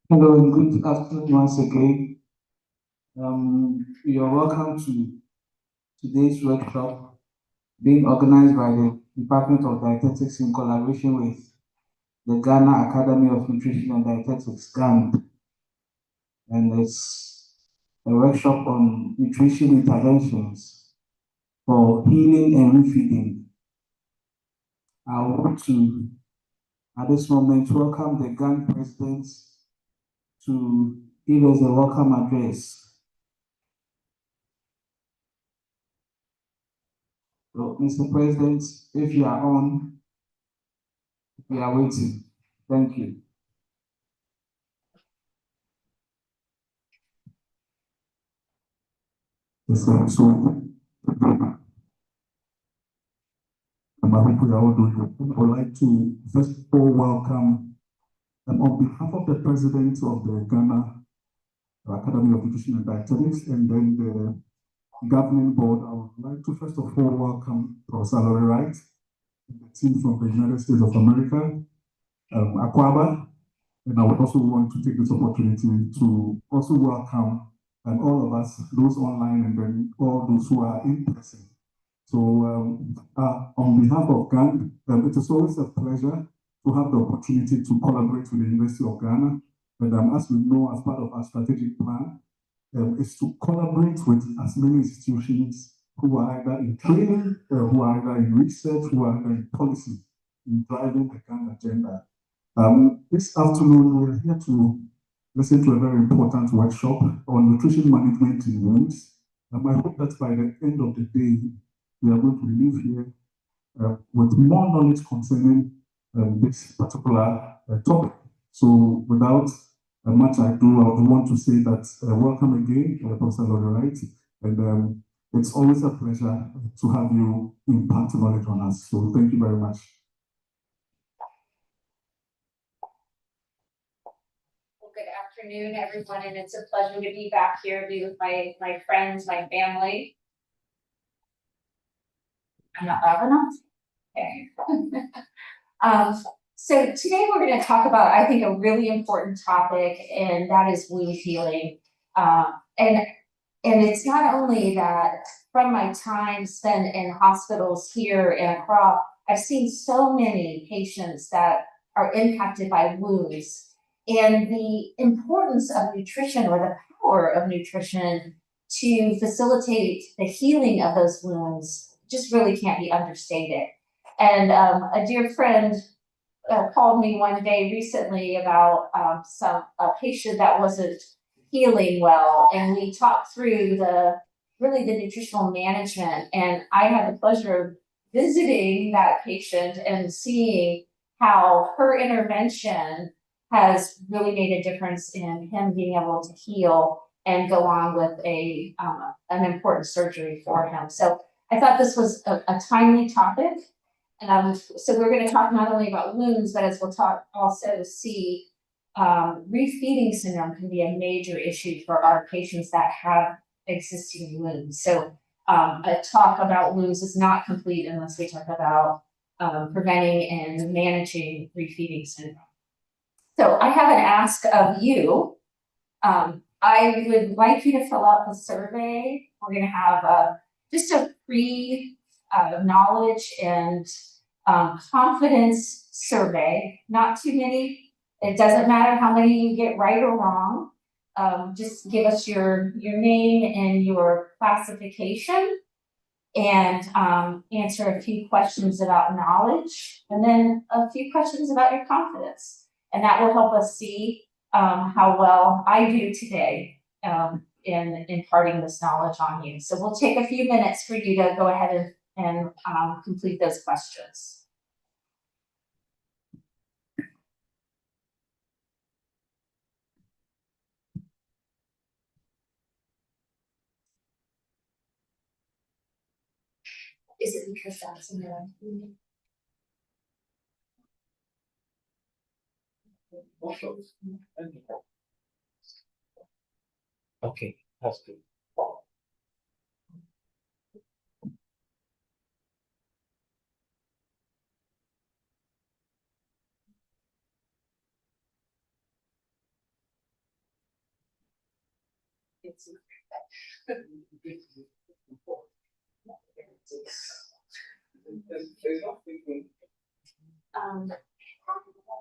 Hello and good afternoon once again. You are welcome to today's workshop being organized by the Department of Dietetics in collaboration with the Ghana Academy of Nutrition and Dietetics, GAND, and it's a workshop on nutrition interventions for healing and refeeding. I want to, at this moment, welcome the GAND president to give us a welcome address. So, Mr. President, if you are on, we are waiting. Thank you. Yes, sir. So, I hope we are all doing well. I would like to first of all welcome, on behalf of the president of the Ghana Academy of Nutrition and Dietetics and then the governing board, I would like to first of all welcome Prof. Lauri Wright, the team from the United States of America, Aquaba, and I would also want to take this opportunity to also welcome all of us, those online and then all those who are in person. So on behalf of GAN, it is always a pleasure to have the opportunity to collaborate with the University of Ghana. And as we know, as part of our strategic plan, is to collaborate with as many institutions who are either in training, who are either in research, who are either in policy, in driving the GAN agenda. This afternoon, we're here to listen to a very important workshop on nutrition management in wounds. I hope that by the end of the day, we are going to leave here with more knowledge concerning this particular topic. So without much ado, I would want to say that welcome again, Professor Lauri Wright, and it's always a pleasure to have you impart knowledge on us. So thank you very much. Good afternoon, everyone, and it's a pleasure to be back here to be with my friends, my family. I'm not loud enough? Okay. So today we're going to talk about, I think, a really important topic, and that is wound healing. And it's not only that from my time spent in hospitals here in Accra, I've seen so many patients that are impacted by wounds. And the importance of nutrition or the power of nutrition to facilitate the healing of those wounds just really can't be understated. And a dear friend called me one day recently about a patient that wasn't healing well, and we talked through the nutritional management. And I had the pleasure of visiting that patient and seeing how her intervention has really made a difference in him being able to heal and go on with an important surgery for him. So I thought this was a timely topic. So we're going to talk not only about wounds, but as we'll talk also see refeeding syndrome can be a major issue for our patients that have existing wounds. So a talk about wounds is not complete unless we talk about preventing and managing refeeding syndrome. So I have an ask of you. I would like you to fill out the survey. We're going to have just a knowledge and confidence survey, not too many. It doesn't matter how many you get right or wrong. Just give us your name and your classification and answer a few questions about knowledge and then a few questions about your confidence. And that will help us see how well I do today in imparting this knowledge on you. So we'll take a few minutes for you to go ahead and complete those questions. Is it because that's in there? Okay, that's good.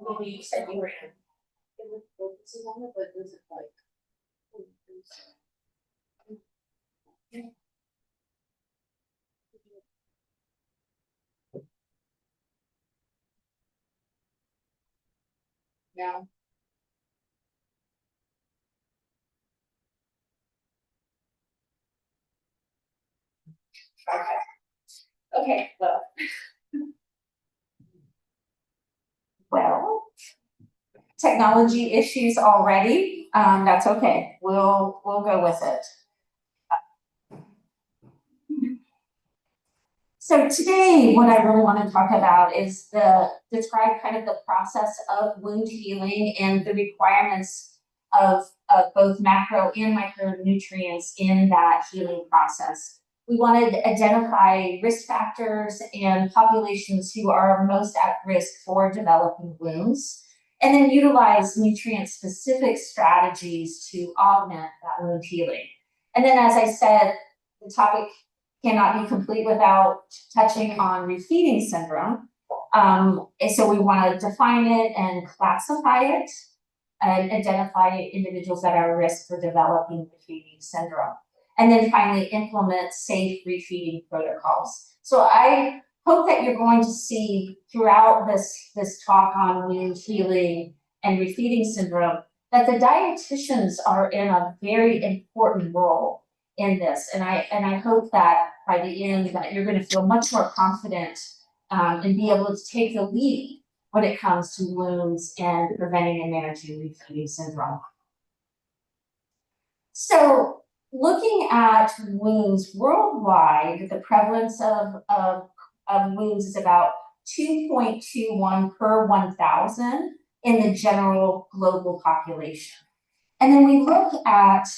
Maybe you said you were in. It was focusing on it, but was it like? No. Okay. Okay, well, technology issues already, that's okay, we'll go with it. So today, what I really want to talk about is describe kind of the process of wound healing and the requirements of both macro and micronutrients in that healing process. We wanted to identify risk factors and populations who are most at risk for developing wounds, and then utilize nutrient-specific strategies to augment that wound healing. And then, as I said, the topic cannot be complete without touching on refeeding syndrome. So we want to define it and classify it and identify individuals that are at risk for developing refeeding syndrome. And then finally implement safe refeeding protocols. So I hope that you're going to see throughout this talk on wound healing and refeeding syndrome that the dietitians are in a very important role in this, and I hope that by the end that you're going to feel much more confident and be able to take the lead when it comes to wounds and preventing and managing refeeding syndrome. So, looking at wounds worldwide, the prevalence of wounds is about 2.21 per 1,000 in the general global population. And then we look at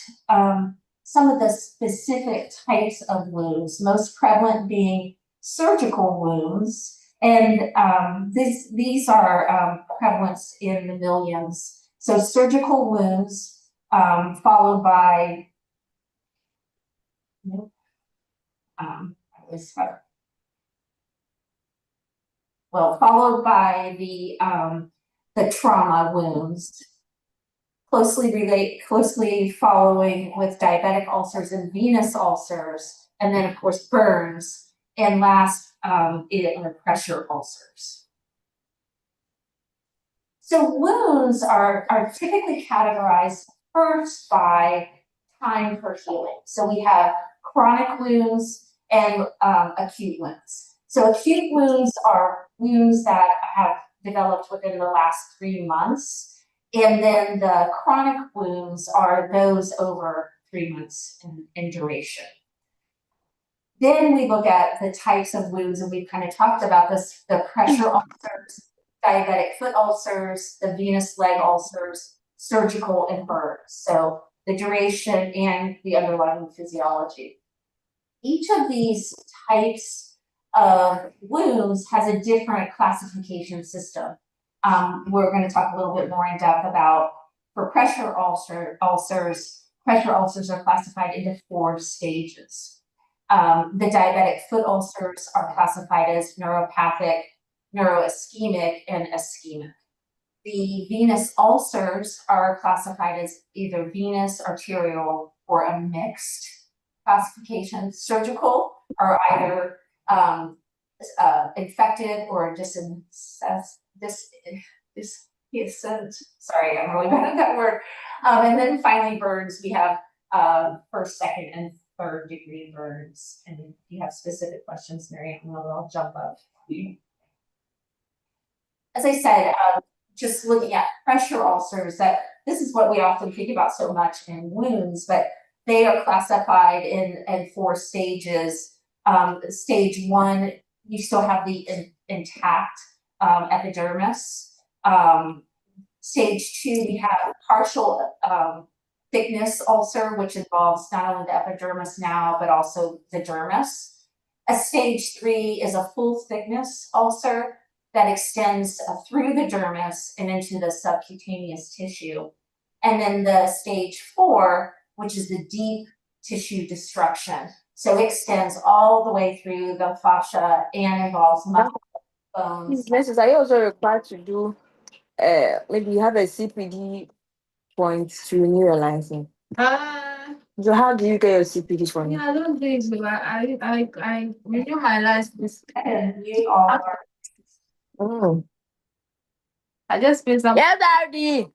some of the specific types of wounds, most prevalent being surgical wounds, and these are prevalence in the millions. So surgical wounds, followed by followed by the trauma wounds. Closely following with diabetic ulcers and venous ulcers, and then of course burns, and last are pressure ulcers. So wounds are typically categorized first by time for healing. So we have chronic wounds and acute wounds. So acute wounds are wounds that have developed within the last 3 months. And then the chronic wounds are those over 3 months in duration. Then we look at the types of wounds, and we've kind of talked about this, the pressure ulcers, diabetic foot ulcers, the venous leg ulcers, surgical, and burns. So the duration and the underlying physiology. Each of these types of wounds has a different classification system. We're going to talk a little bit more in depth about for pressure ulcers. Pressure ulcers are classified into 4 stages. The diabetic foot ulcers are classified as neuropathic, neuroischemic, and ischemic. The venous ulcers are classified as either venous, arterial, or a mixed classification. Surgical are either infected or sorry, I'm really bad at that word. And then finally burns, we have first, second, and third degree burns. And if you have specific questions, Mary, I'll jump up. As I said, just looking at pressure ulcers, that this is what we often think about so much in wounds, but they are classified in 4 stages. Stage 1, you still have the intact epidermis. Stage 2, we have partial thickness ulcer, which involves not only the epidermis now, but also the dermis. A stage 3 is a full thickness ulcer that extends through the dermis and into the subcutaneous tissue. And then the stage 4 which is the deep tissue destruction. So it extends all the way through the fascia and involves muscle, bones. These nurses, are you also required to do maybe you have a CPD point to renew your license? So how do you get your CPD point? Yeah, I don't think so. I renew my license. And you are. Oh. I just pay some. Yes, Daddy.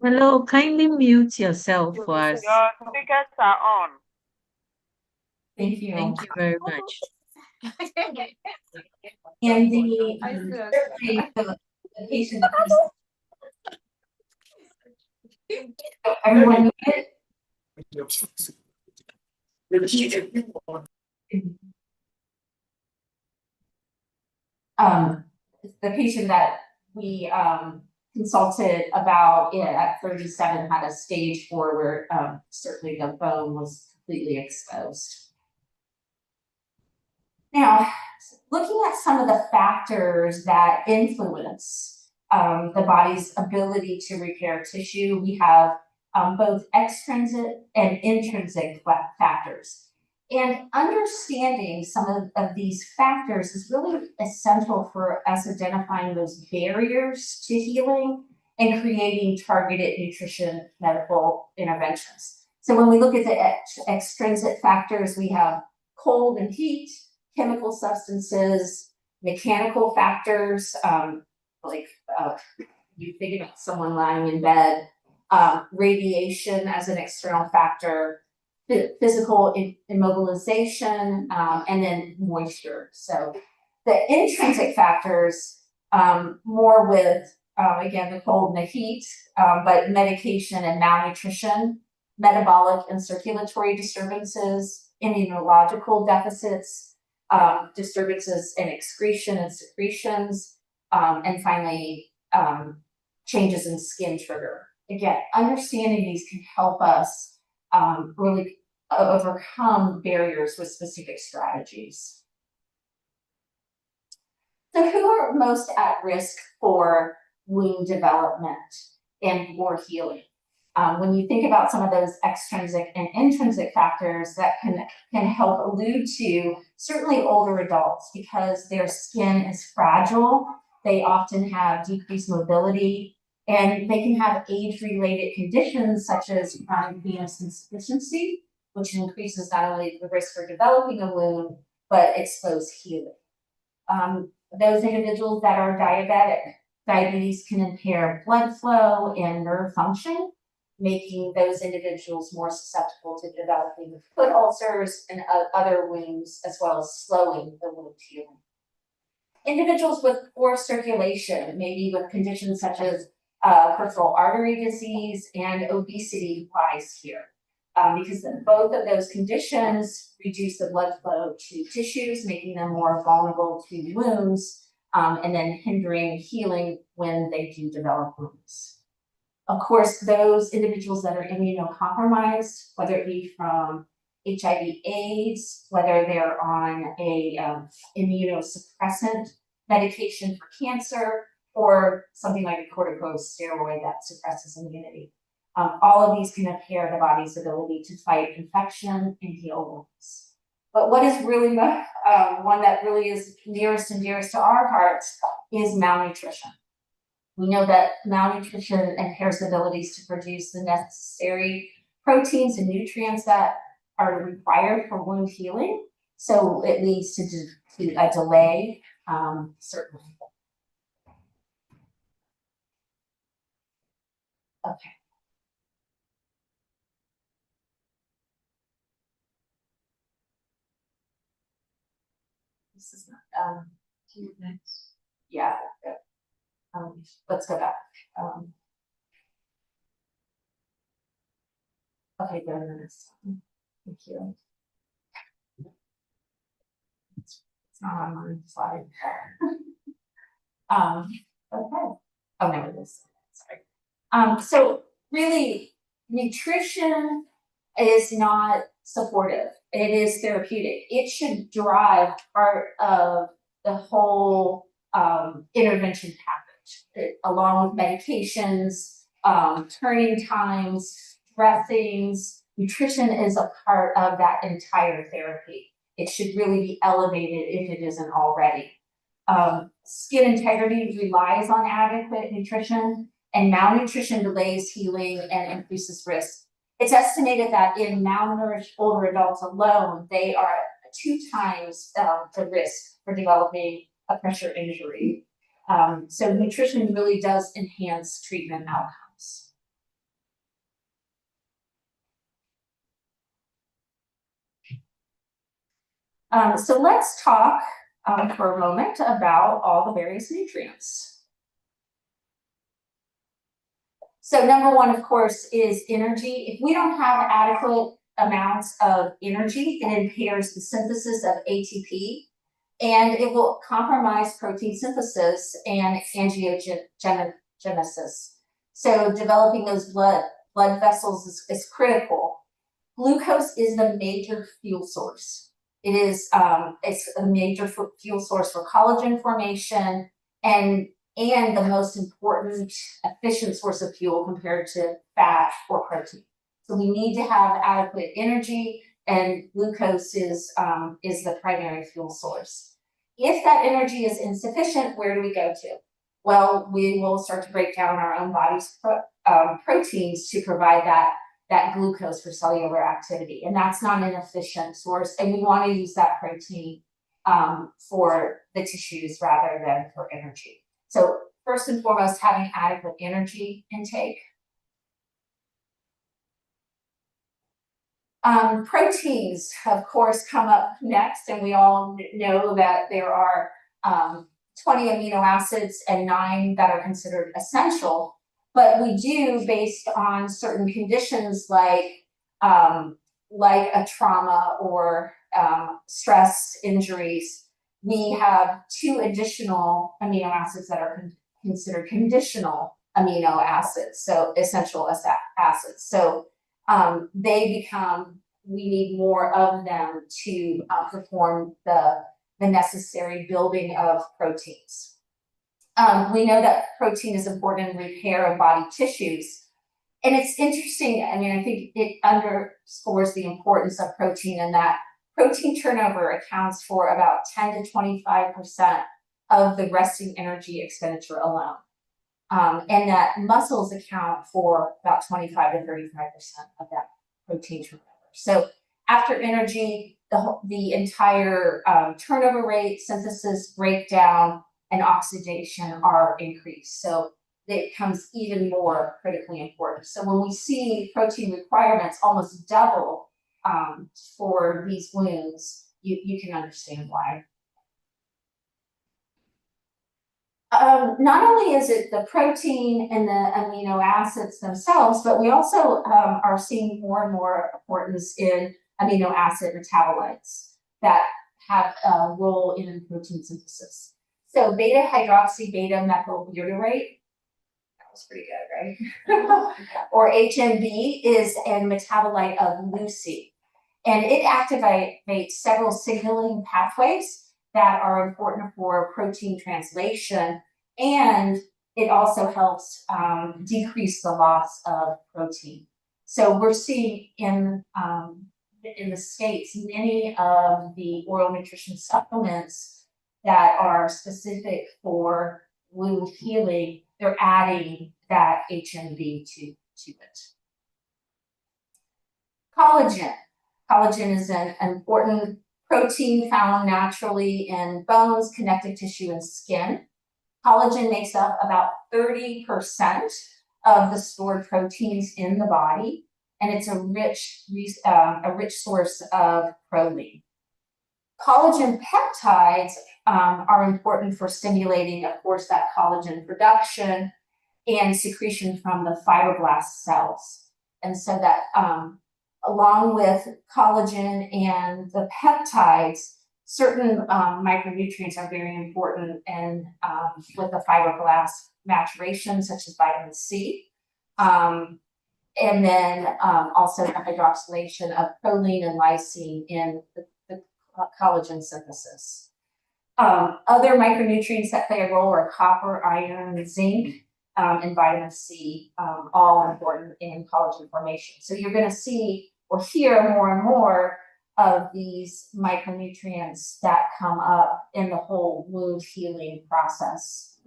Hello, kindly mute yourself for us. Your speakers are on. Thank you. Thank you very much. And certainly the patient. Everyone muted? The patient that we consulted about at 37 had a stage 4 where certainly the bone was completely exposed. Now, looking at some of the factors that influence the body's ability to repair tissue, we have both extrinsic and intrinsic factors. And understanding some of these factors is really essential for us identifying those barriers to healing and creating targeted nutrition medical interventions. So when we look at the extrinsic factors, we have cold and heat, chemical substances, mechanical factors, you think about someone lying in bed, radiation as an external factor, physical immobilization, and then moisture. So the intrinsic factors, more with, again, the cold and the heat, but medication and malnutrition, metabolic and circulatory disturbances, immunological deficits, disturbances in excretion and secretions, and finally, changes in skin trigger. Again, understanding these can help us really overcome barriers with specific strategies. So who are most at risk for wound development and more healing? When you think about some of those extrinsic and intrinsic factors that can help allude to certainly older adults, because their skin is fragile, they often have decreased mobility, and they can have age-related conditions such as chronic venous insufficiency, which increases not only the risk for developing a wound, but exposed healing. Those individuals that are diabetic, diabetes can impair blood flow and nerve function, making those individuals more susceptible to developing foot ulcers and other wounds, as well as slowing the wound healing. Individuals with poor circulation, maybe with conditions such as peripheral artery disease and obesity applies here, because both of those conditions reduce the blood flow to tissues, making them more vulnerable to wounds, and then hindering healing when they do develop wounds. Of course, those individuals that are immunocompromised, whether it be from HIV/AIDS, whether they're on a immunosuppressant medication for cancer, or something like a corticosteroid that suppresses immunity. All of these can impair the body's ability to fight infection and heal wounds. But what is really one that really is nearest and dearest to our hearts is malnutrition. We know that malnutrition impairs the abilities to produce the necessary proteins and nutrients that are required for wound healing. So it leads to a delay, certainly. Okay. This is not, next. Yeah. Let's go back. Okay, go to the next one. Thank you. It's not on my slide. Okay. Oh, no, it is. Sorry. So really, nutrition is not supportive. It is therapeutic. It should drive part of the whole intervention package, along with medications, turning times, dressings. Nutrition is a part of that entire therapy. It should really be elevated if it isn't already. Skin integrity relies on adequate nutrition, and malnutrition delays healing and increases risk. It's estimated that in malnourished older adults alone, they are 2 times the risk for developing a pressure injury. So nutrition really does enhance treatment outcomes. So let's talk for a moment about all the various nutrients. So number 1, of course, is energy. If we don't have adequate amounts of energy, it impairs the synthesis of ATP, and it will compromise protein synthesis and angiogenesis. So developing those blood vessels is critical. Glucose is the major fuel source. It is it's a major fuel source for collagen formation and the most important efficient source of fuel compared to fat or protein. So we need to have adequate energy, and glucose is the primary fuel source. If that energy is insufficient, where do we go to? Well, we will start to break down our own body's proteins to provide that glucose for cellular activity. And that's not an efficient source. And we want to use that protein for the tissues rather than for energy. So first and foremost, having adequate energy intake. Proteins, of course, come up next, and we all know that there are 20 amino acids and 9 that are considered essential. But we do, based on certain conditions like a trauma or stress injuries, we have 2 additional amino acids that are considered conditional amino acids, so essential acids. So we need more of them to perform the necessary building of proteins. We know that protein is important in repair of body tissues. And it's interesting, I mean, I think it underscores the importance of protein, and that protein turnover accounts for about 10 to 25% of the resting energy expenditure alone. And that muscles account for about 25 to 35% of that protein turnover. So after energy, the entire turnover rate, synthesis, breakdown, and oxidation are increased. So it becomes even more critically important. So when we see protein requirements almost double for these wounds, you can understand why. Not only is it the protein and the amino acids themselves, but we also are seeing more and more importance in amino acid metabolites that have a role in protein synthesis. So beta hydroxy beta methylbutyrate, that was pretty good, right? Or HMB is a metabolite of leucine, and it activates several signaling pathways that are important for protein translation, and it also helps decrease the loss of protein. So we're seeing in the States many of the oral nutrition supplements that are specific for wound healing, they're adding that HMB to it. Collagen. Collagen is an important protein found naturally in bones, connective tissue, and skin. Collagen makes up about 30% of the stored proteins in the body, and it's a rich source of proline. Collagen peptides are important for stimulating, of course, that collagen production and secretion from the fibroblast cells. And so that along with collagen and the peptides, certain micronutrients are very important and with the fibroblast maturation, such as vitamin C. And then also the hydroxylation of proline and lysine in the collagen synthesis. Other micronutrients that play a role are copper, iron, and zinc. and vitamin C, all important in collagen formation. So you're gonna see or hear more and more of these micronutrients that come up in the whole wound healing process.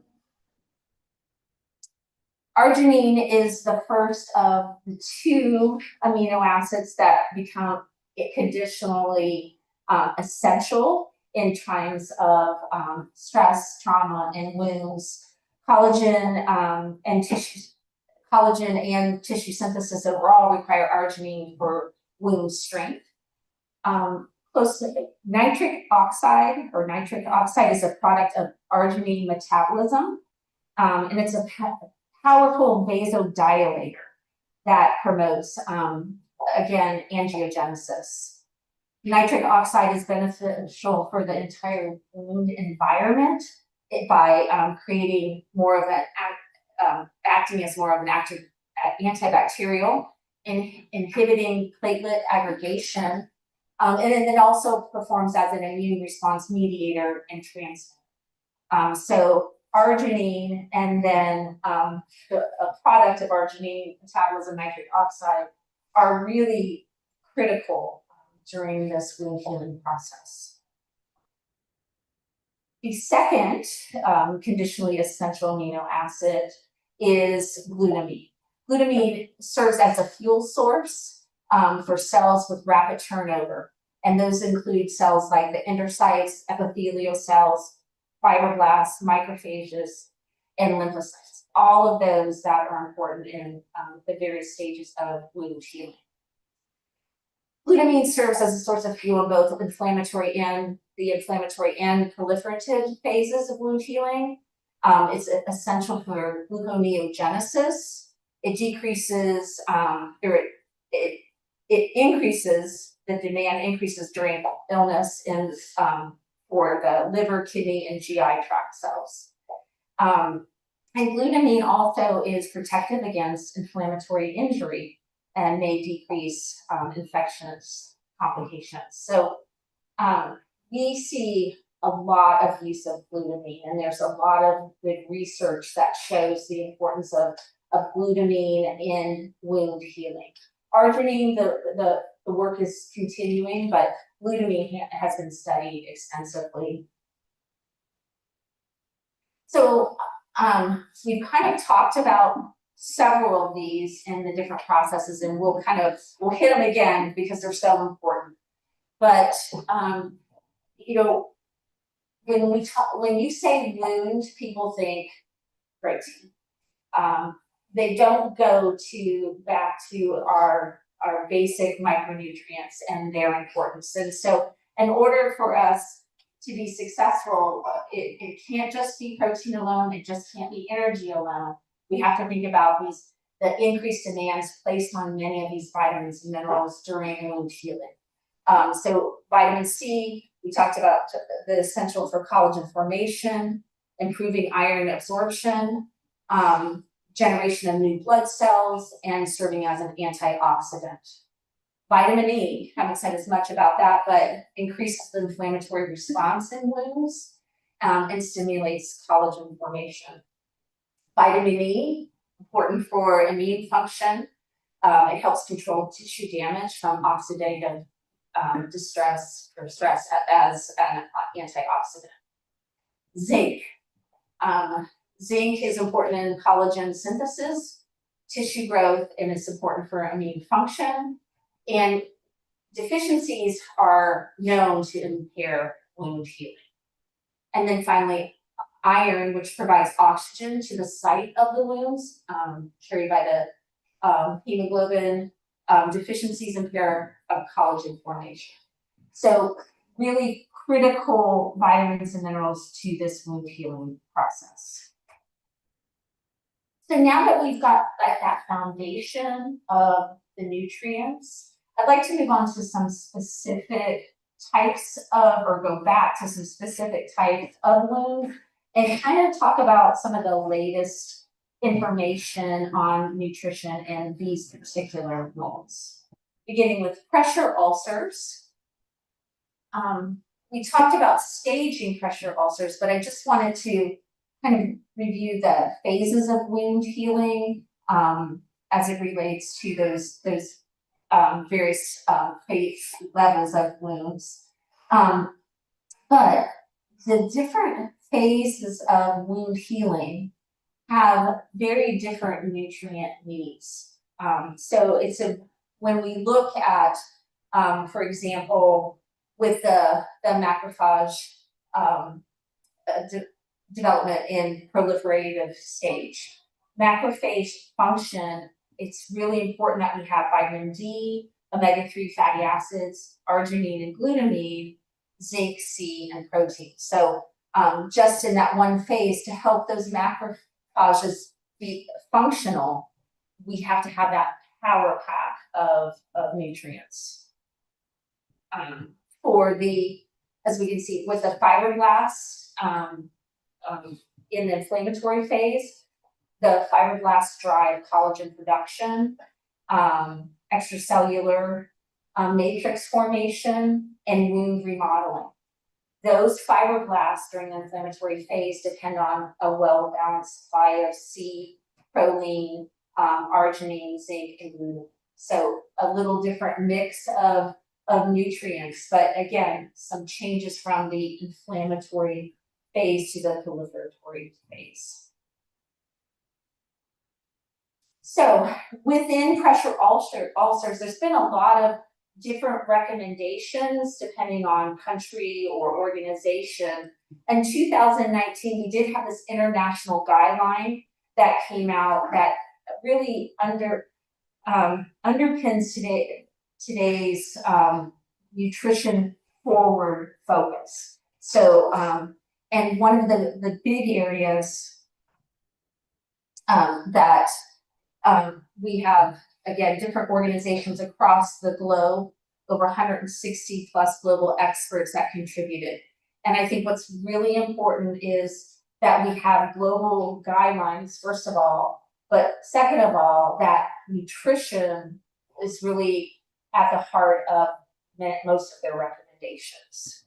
Arginine is the first of the 2 amino acids that become conditionally essential in times of stress, trauma, and wounds. Collagen and tissue synthesis overall require arginine for wound strength. Nitric oxide is a product of arginine metabolism, and it's a powerful vasodilator that promotes, again, angiogenesis. Nitric oxide is beneficial for the entire wound environment by creating more of an, acting as more of an active antibacterial, inhibiting platelet aggregation, and then it also performs as an immune response mediator and transmitter. So arginine and then a product of arginine metabolism, nitric oxide, are really critical during this wound healing process. The second conditionally essential amino acid is glutamine. Glutamine serves as a fuel source for cells with rapid turnover, and those include cells like the endocytes, epithelial cells, fibroblasts, macrophages, and lymphocytes. All of those that are important in the various stages of wound healing. Glutamine serves as a source of fuel in both the inflammatory and proliferative phases of wound healing. It's essential for gluconeogenesis. It decreases, it increases, the demand increases during illness in for the liver, kidney, and GI tract cells. And glutamine also is protective against inflammatory injury and may decrease infectious complications. So we see a lot of use of glutamine, and there's a lot of good research that shows the importance of glutamine in wound healing. Arginine, the work is continuing, but glutamine has been studied extensively. So we've kind of talked about several of these in the different processes, and we'll hit them again because they're so important. But you know, when you say wound, people think protein. They don't go back to our basic micronutrients and their importance. And so in order for us to be successful, it can't just be protein alone, it just can't be energy alone. We have to think about the increased demands placed on many of these vitamins and minerals during wound healing. So vitamin C, we talked about the essential for collagen formation, improving iron absorption, generation of new blood cells, and serving as an antioxidant. Vitamin E, haven't said as much about that, but increases the inflammatory response in wounds and stimulates collagen formation. Vitamin E, important for immune function. It helps control tissue damage from oxidative distress or stress as an antioxidant. Zinc. Zinc is important in collagen synthesis, tissue growth, and it's important for immune function. And deficiencies are known to impair wound healing. And then finally, iron, which provides oxygen to the site of the wounds, carried by the hemoglobin. Deficiencies impair collagen formation. So really critical vitamins and minerals to this wound healing process. So now that we've got that foundation of the nutrients, I'd like to move on to some specific types of, or go back to some specific types of wound and kind of talk about some of the latest information on nutrition in these particular wounds. Beginning with pressure ulcers. We talked about staging pressure ulcers, but I just wanted to kind of review the phases of wound healing, as it relates to those various phase levels of wounds. But the different phases of wound healing have very different nutrient needs. So when we look at, for example, with the macrophage development in proliferative stage, macrophage function, it's really important that we have vitamin D, omega-3 fatty acids, arginine and glutamine, zinc, C, and protein. So just in that one phase, to help those macrophages be functional, we have to have that power pack of nutrients. As we can see, with the fibroblasts in the inflammatory phase, the fibroblasts drive collagen production, extracellular matrix formation, and wound remodeling. Those fibroblasts during the inflammatory phase depend on a well-balanced supply of C, proline, arginine, zinc, and glutamine. So a little different mix of nutrients, but again, some changes from the inflammatory phase to the proliferatory phase. So within pressure ulcers, there's been a lot of different recommendations depending on country or organization. In 2019, we did have this international guideline that came out that really underpins today's nutrition forward focus. So, and one of the big areas that we have, again, different organizations across the globe, over 160 plus global experts that contributed. And I think what's really important is that we have global guidelines, first of all, but second of all, that nutrition is really at the heart of most of their recommendations.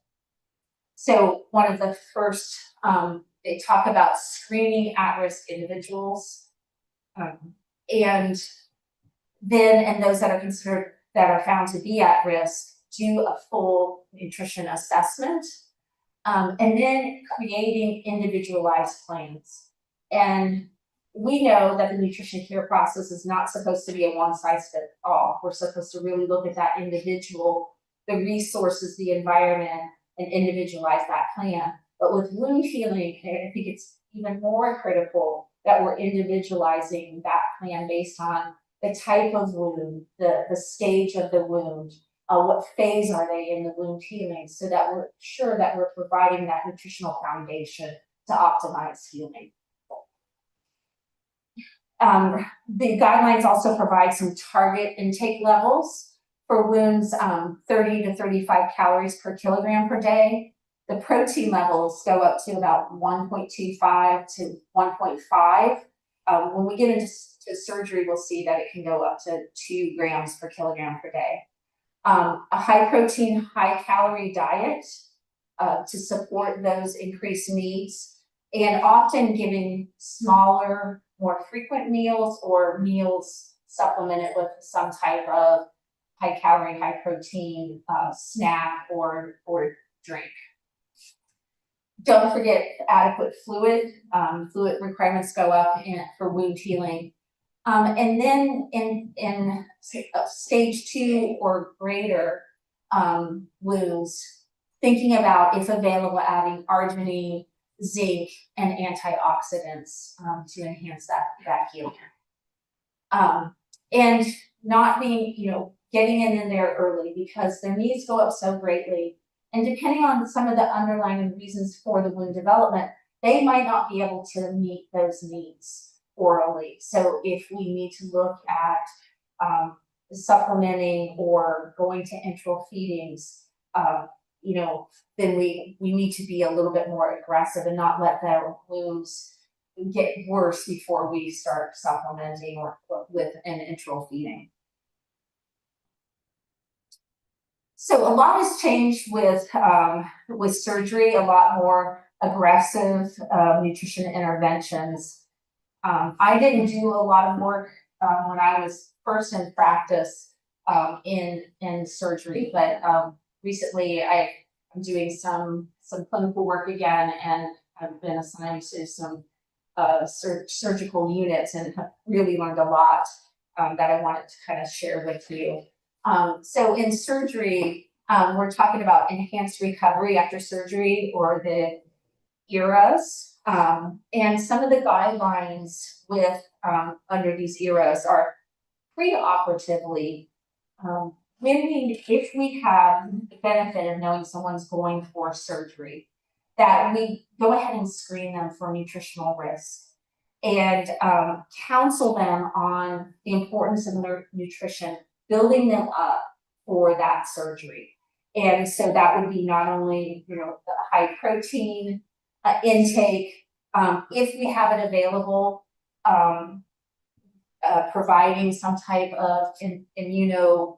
So one of the first, they talk about screening at-risk individuals, and those that are considered, that are found to be at risk, do a full nutrition assessment, and then creating individualized plans. And we know that the nutrition care process is not supposed to be a one-size-fits-all. We're supposed to really look at that individual, the resources, the environment, and individualize that plan. But with wound healing, I think it's even more critical that we're individualizing that plan based on the type of wound, the stage of the wound, what phase are they in the wound healing, so that we're sure that we're providing that nutritional foundation to optimize healing. The guidelines also provide some target intake levels for wounds, 30 to 35 calories per kilogram per day. The protein levels go up to about 1.25 to 1.5. When we get into surgery, we'll see that it can go up to 2 grams per kilogram per day. A high protein, high calorie diet to support those increased needs, and often giving smaller, more frequent meals, or meals supplemented with some type of high calorie, high protein snack or drink. Don't forget adequate fluid. Fluid requirements go up for wound healing. And then in stage 2 or greater wounds, thinking about, if available, adding arginine, zinc, and antioxidants to enhance that healing. And not being, getting in there early, because their needs go up so greatly. And depending on some of the underlying reasons for the wound development, they might not be able to meet those needs orally. So if we need to look at supplementing or going to enteral feedings, then we need to be a little bit more aggressive and not let their wounds get worse before we start supplementing or with an enteral feeding. So a lot has changed with surgery. A lot more aggressive nutrition interventions. I didn't do a lot of work when I was first in practice in surgery, but recently I'm doing some clinical work again, and I've been assigned to some surgical units and have really learned a lot that I wanted to kind of share with you. So in surgery, we're talking about enhanced recovery after surgery, or the ERAs. And some of the guidelines with under these ERAs are preoperatively, if we have the benefit of knowing someone's going for surgery, that we go ahead and screen them for nutritional risk and counsel them on the importance of their nutrition, building them up for that surgery. And so that would be not only, you know, the high protein intake, if we have it available, providing some type of immuno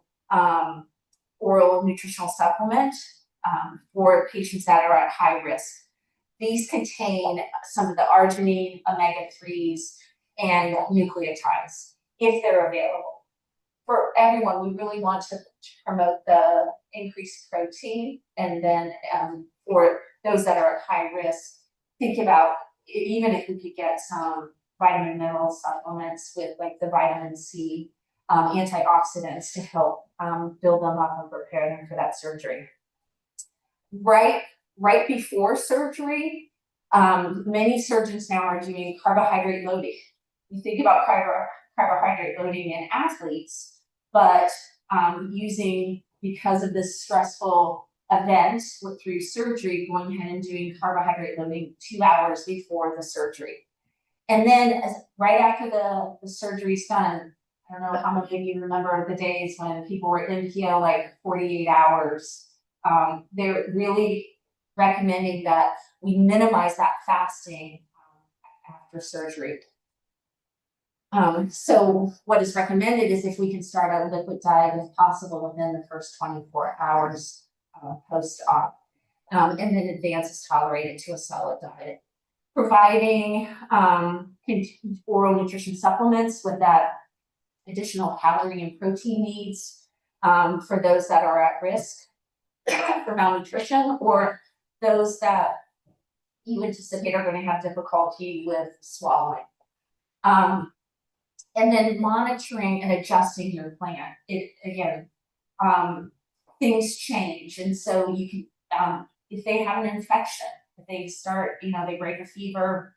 oral nutritional supplement for patients that are at high risk. These contain some of the arginine, omega-3s, and nucleotides, if they're available. For everyone, we really want to promote the increased protein, and then for those that are at high risk, think about even if we could get some vitamin mineral supplements with like the vitamin C, antioxidants to help build them up and prepare them for that surgery. Right before surgery, many surgeons now are doing carbohydrate loading. You think about carbohydrate loading in athletes, but because of this stressful event through surgery, going ahead and doing carbohydrate loading 2 hours before the surgery. And then right after the surgery's done, I don't know how many of you remember the days when people were in keto like 48 hours. They're really recommending that we minimize that fasting after surgery. So what is recommended is if we can start a liquid diet if possible within the first 24 hours post-op, and then advance is tolerated to a solid diet. Providing oral nutrition supplements with that additional calorie and protein needs for those that are at risk for malnutrition, or those that you anticipate are going to have difficulty with swallowing. And then monitoring and adjusting your plan. Things change, and so you can, if they have an infection, if they start, they break a fever,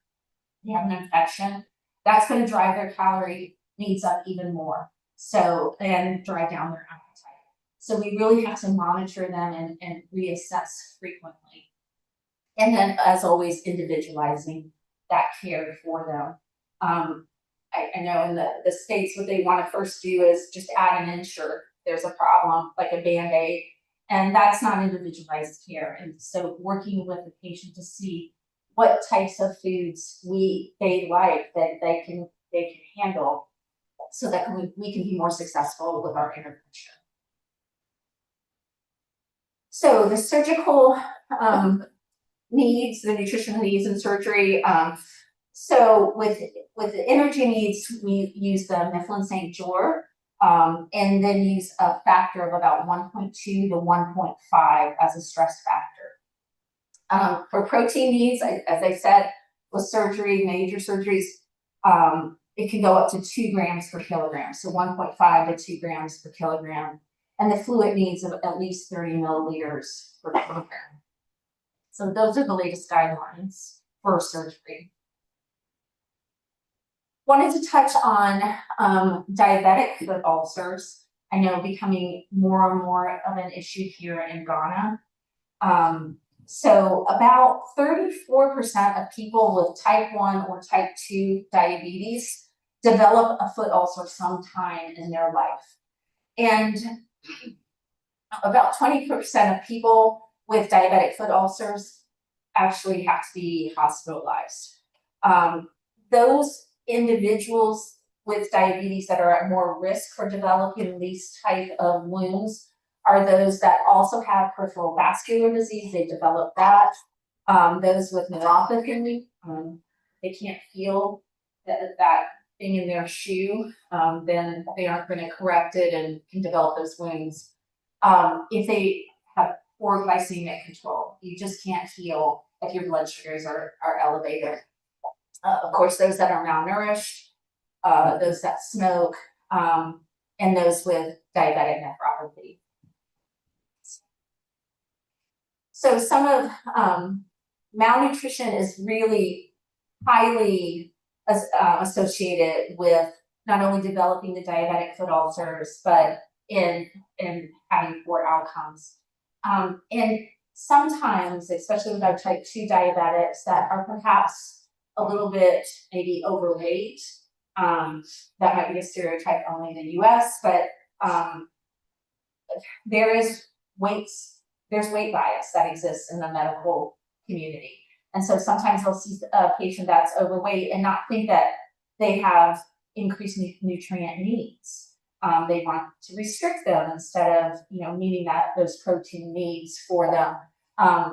they have an infection, that's going to drive their calorie needs up even more. So, and drive down their appetite. So we really have to monitor them and reassess frequently. And then, as always, individualizing that care for them. I know in the States, what they want to first do is just add an insert. There's a problem, like a Band-Aid, and that's not individualized care. And so working with the patient to see what types of foods they like, that they can handle, so that we can be more successful with our intervention. So the surgical needs, the nutritional needs in surgery. So with the energy needs, we use the Mifflin St. George, and then use a factor of about 1.2 to 1.5 as a stress factor. For protein needs, as I said, with surgery, major surgeries, it can go up to 2 grams per kilogram, so 1.5 to 2 grams per kilogram, and the fluid needs of at least 30 milliliters per kilogram. So those are the latest guidelines for surgery. Wanted to touch on diabetic foot ulcers. I know becoming more and more of an issue here in Ghana. So about 34% of people with type 1 or type 2 diabetes develop a foot ulcer sometime in their life. And about 20% of people with diabetic foot ulcers actually have to be hospitalized. Those individuals with diabetes that are at more risk for developing these type of wounds are those that also have peripheral vascular disease. They develop that, Those with neuropathy, they can't feel that thing in their shoe, then they aren't going to correct it and can develop those wounds. If they have poor glycemic control, you just can't heal if your blood sugars are elevated. Of course, those that are malnourished, those that smoke, and those with diabetic nephropathy. So some of malnutrition is really highly associated with not only developing the diabetic foot ulcers, but in having poor outcomes. And sometimes, especially with our type 2 diabetics that are perhaps a little bit maybe overweight, that might be a stereotype only in the US, but there's weight bias that exists in the medical community. And so sometimes they'll see a patient that's overweight and not think that they have increased nutrient needs. They want to restrict them instead of, meeting those protein needs for them.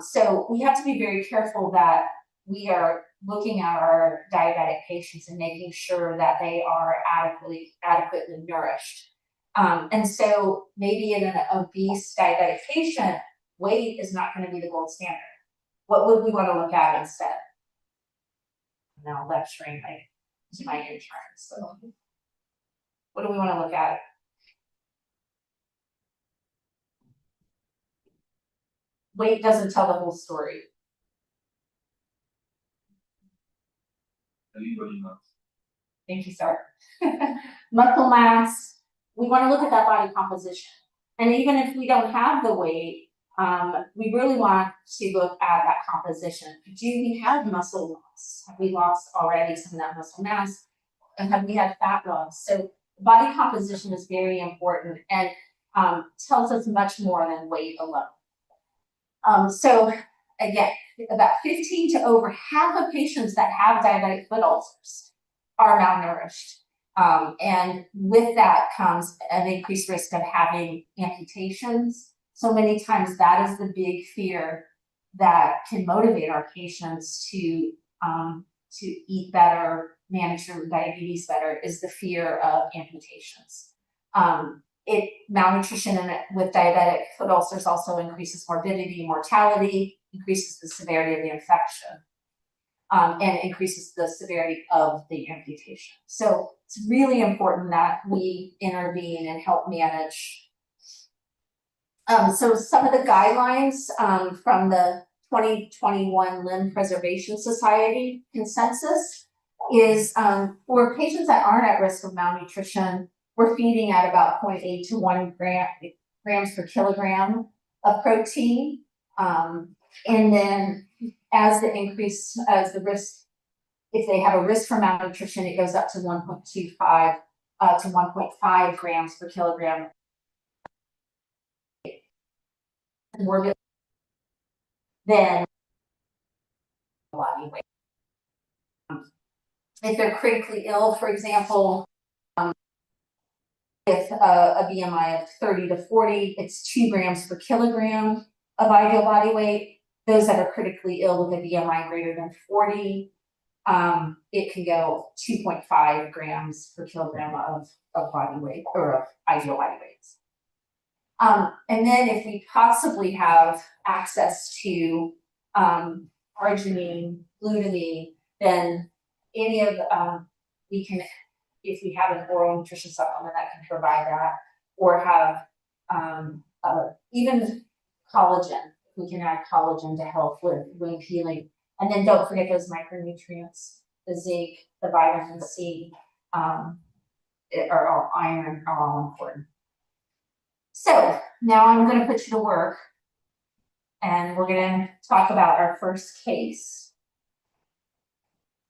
So we have to be very careful that we are looking at our diabetic patients and making sure that they are adequately nourished. And so maybe in an obese diabetic patient, weight is not going to be the gold standard. What would we want to look at instead? Now lecturing my interns. So what do we want to look at? Weight doesn't tell the whole story. Thank you, sir. Muscle mass, we want to look at that body composition. And even if we don't have the weight, we really want to look at that composition. Do we have muscle loss? Have we lost already some of that muscle mass? And have we had fat loss? So body composition is very important and tells us much more than weight alone. So again, about 15 to over half of patients that have diabetic foot ulcers are malnourished. And with that comes an increased risk of having amputations. So many times that is the big fear that can motivate our patients to eat better, manage their diabetes better, is the fear of amputations. Malnutrition with diabetic foot ulcers also increases morbidity, mortality, increases the severity of the infection, and increases the severity of the amputation. So it's really important that we intervene and help manage. So some of the guidelines from the 2021 Limb Preservation Society consensus is for patients that aren't at risk of malnutrition, we're feeding at about 0.8 to 1 grams per kilogram of protein. And then as the risk, if they have a risk for malnutrition, it goes up to 1.25 to 1.5 grams per kilogram. More than body weight. If they're critically ill, for example, with a BMI of 30 to 40, it's 2 grams per kilogram of ideal body weight. Those that are critically ill with a BMI greater than 40, it can go 2.5 grams per kilogram of body weight or of ideal body weights. And then if we possibly have access to arginine, glutamine, then any of we can, if we have an oral nutrition supplement that can provide that, or have even collagen, we can add collagen to help with wound healing. And then don't forget those micronutrients, the zinc, the vitamin C, iron are all important. So now I'm going to put you to work and we're going to talk about our first case.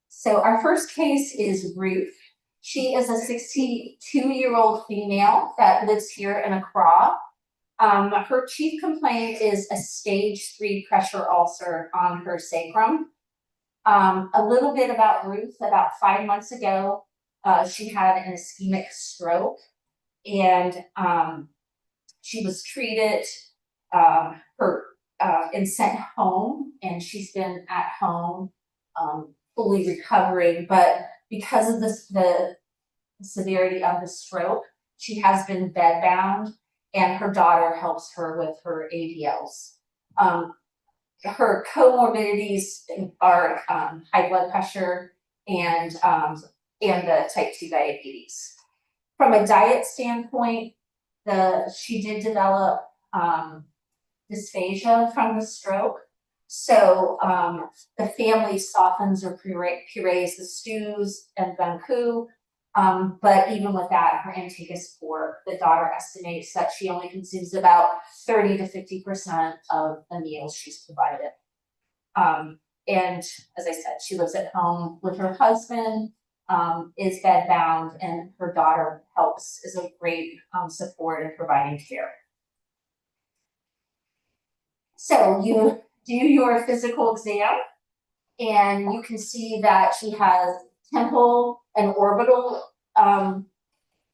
So our first case is Ruth. She is a 62-year-old female that lives here in Accra. Her chief complaint is a stage 3 pressure ulcer on her sacrum. A little bit about Ruth. About 5 months ago, she had an ischemic stroke, and she was treated and sent home and she's been at home, fully recovering, but because of the severity of the stroke, she has been bedbound, and her daughter helps her with her ADLs. Her comorbidities are high blood pressure and the type 2 diabetes. From a diet standpoint, she did develop dysphagia from the stroke. So the family softens or purees the stews and banku. But even with that, her intake is poor. The daughter estimates that she only consumes about 30 to 50% of the meals she's provided. And as I said, she lives at home with her husband, is bedbound, and her daughter helps, is a great support in providing care. So you do your physical exam, and you can see that she has temporal and orbital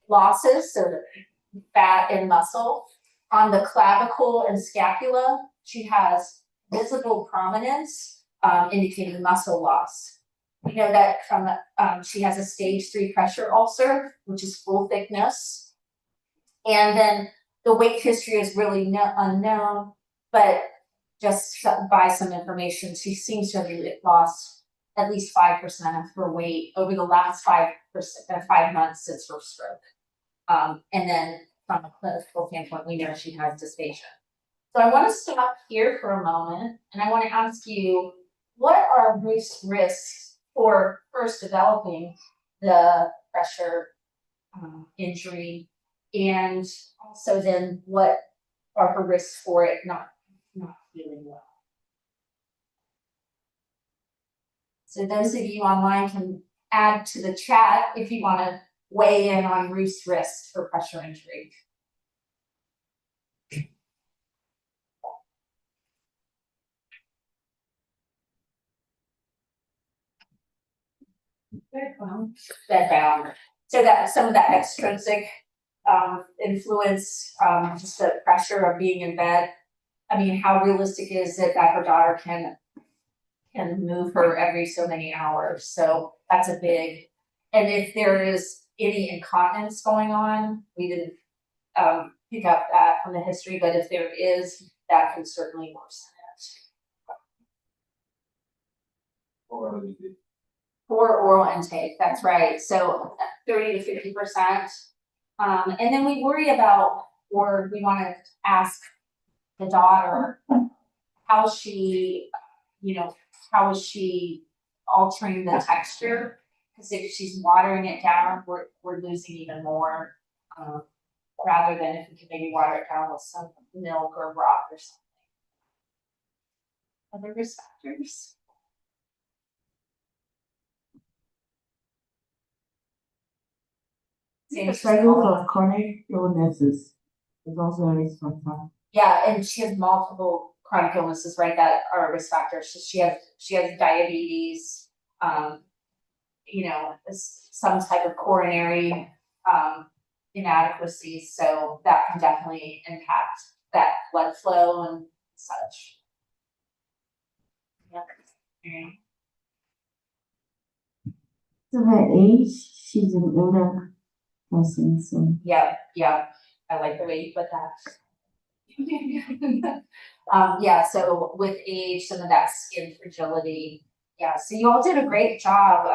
losses, so fat and muscle. On the clavicle and scapula, she has visible prominence, indicating muscle loss. We know that from she has a stage 3 pressure ulcer, which is full thickness. And then the weight history is really unknown, but just by some information, she seems to have lost at least 5% of her weight over the last 5 months since her stroke. And then from a clinical standpoint, we know she has dysphagia. So I want to stop here for a moment, and I want to ask you, what are Ruth's risks for first developing the pressure injury, and also then what are her risks for it not feeling well? So those of you online can add to the chat if you want to weigh in on Ruth's risks for pressure injury. Bedbound. So that some of that extrinsic influence, just the pressure of being in bed. I mean, how realistic is it that her daughter can move her every so many hours? So that's a big. And if there is any incontinence going on, we didn't pick up that from the history, but if there is, that can certainly worsen it. For oral intake, that's right. So 30 to 50%. And then we worry about, or we want to ask the daughter, how she, how is she altering the texture? Because if she's watering it down, we're losing even more, rather than if we could maybe water it down with some milk or broth or something. Other risk factors? The struggle of chronic illnesses is also a risk factor. Yeah, and she has multiple chronic illnesses, right, that are risk factors. She has diabetes, some type of coronary inadequacies, so that can definitely impact that blood flow and such. Yep. So her age, she's an older person, so. Yeah, I like the way you put that. So with age, some of that skin fragility. Yeah, so you all did a great job.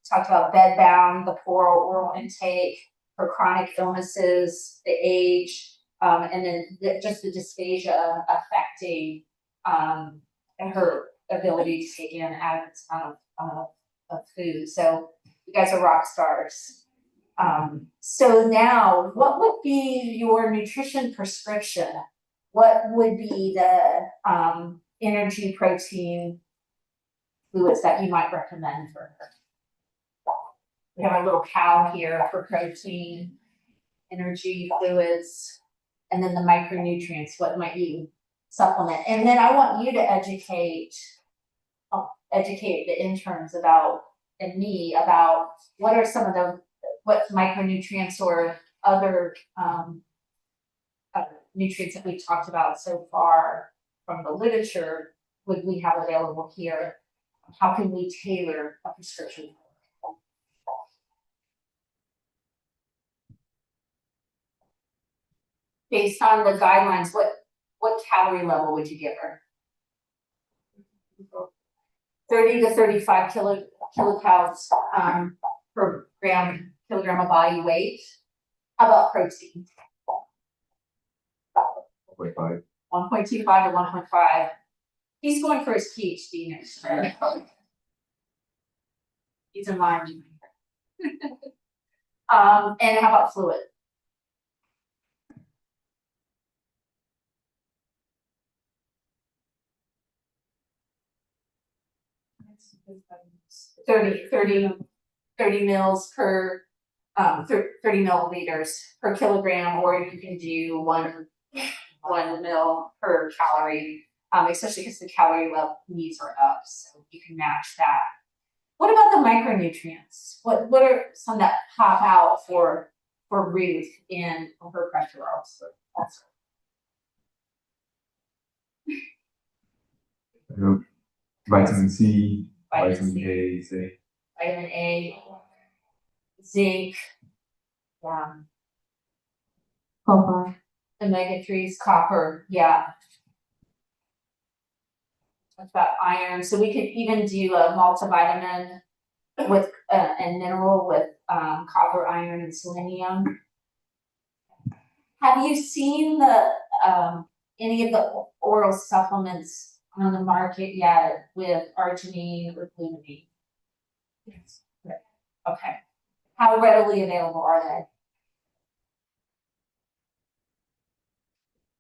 Talked about bedbound, the poor oral intake, her chronic illnesses, the age, and then just the dysphagia affecting her ability to take in adequate amount of food. So you guys are rock stars. So now, what would be your nutrition prescription? What would be the energy, protein, fluids that you might recommend for her? We have a little cow here for protein, energy, fluids, and then the micronutrients. What might you supplement? And then I want you to educate the interns about, and me about, what are some of what micronutrients or other nutrients that we've talked about so far from the literature would we have available here? How can we tailor a prescription? Based on the guidelines, what calorie level would you give her? 30 to 35 kilocalories per kilogram of body weight. How about protein? 1.5. 1.25 to 1.5. He's going for his PhD next year. He's in line. And how about fluid? Thirty mils per 30 milliliters per kilogram, or you can do one mil per calorie, especially because the calorie level needs are up, so you can match that. What about the micronutrients? What are some that pop out for Ruth in her pressure also? Vitamin C, Vitamin vitamin A, zinc. Vitamin A, zinc, Copper. omega-3s, copper, yeah. What about iron? So we could even do a multivitamin with and mineral with copper, iron, and selenium. Have you seen the any of the oral supplements on the market yet with arginine or glutamine? Yes. Okay. How readily available are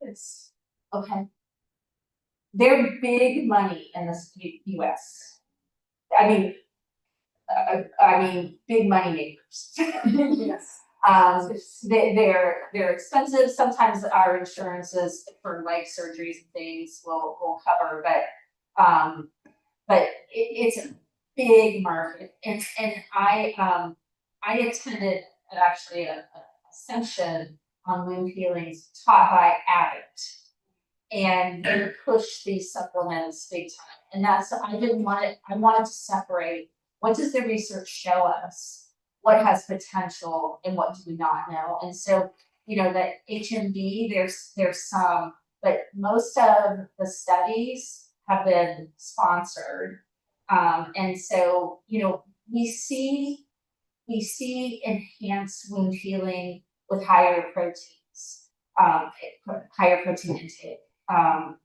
they? It's okay. They're big money in the US. I mean, big money makers. Yes. They're expensive. Sometimes our insurances for like surgeries and things will cover, but it's a big market. And I attended actually a session on wound healings taught by Abbott, and they push these supplements big time. And that's I wanted to separate what does the research show us, what has potential, and what do we not know. And so, the HMB, there's some, but most of the studies have been sponsored. And so, we see enhanced wound healing with higher proteins, higher protein intake. And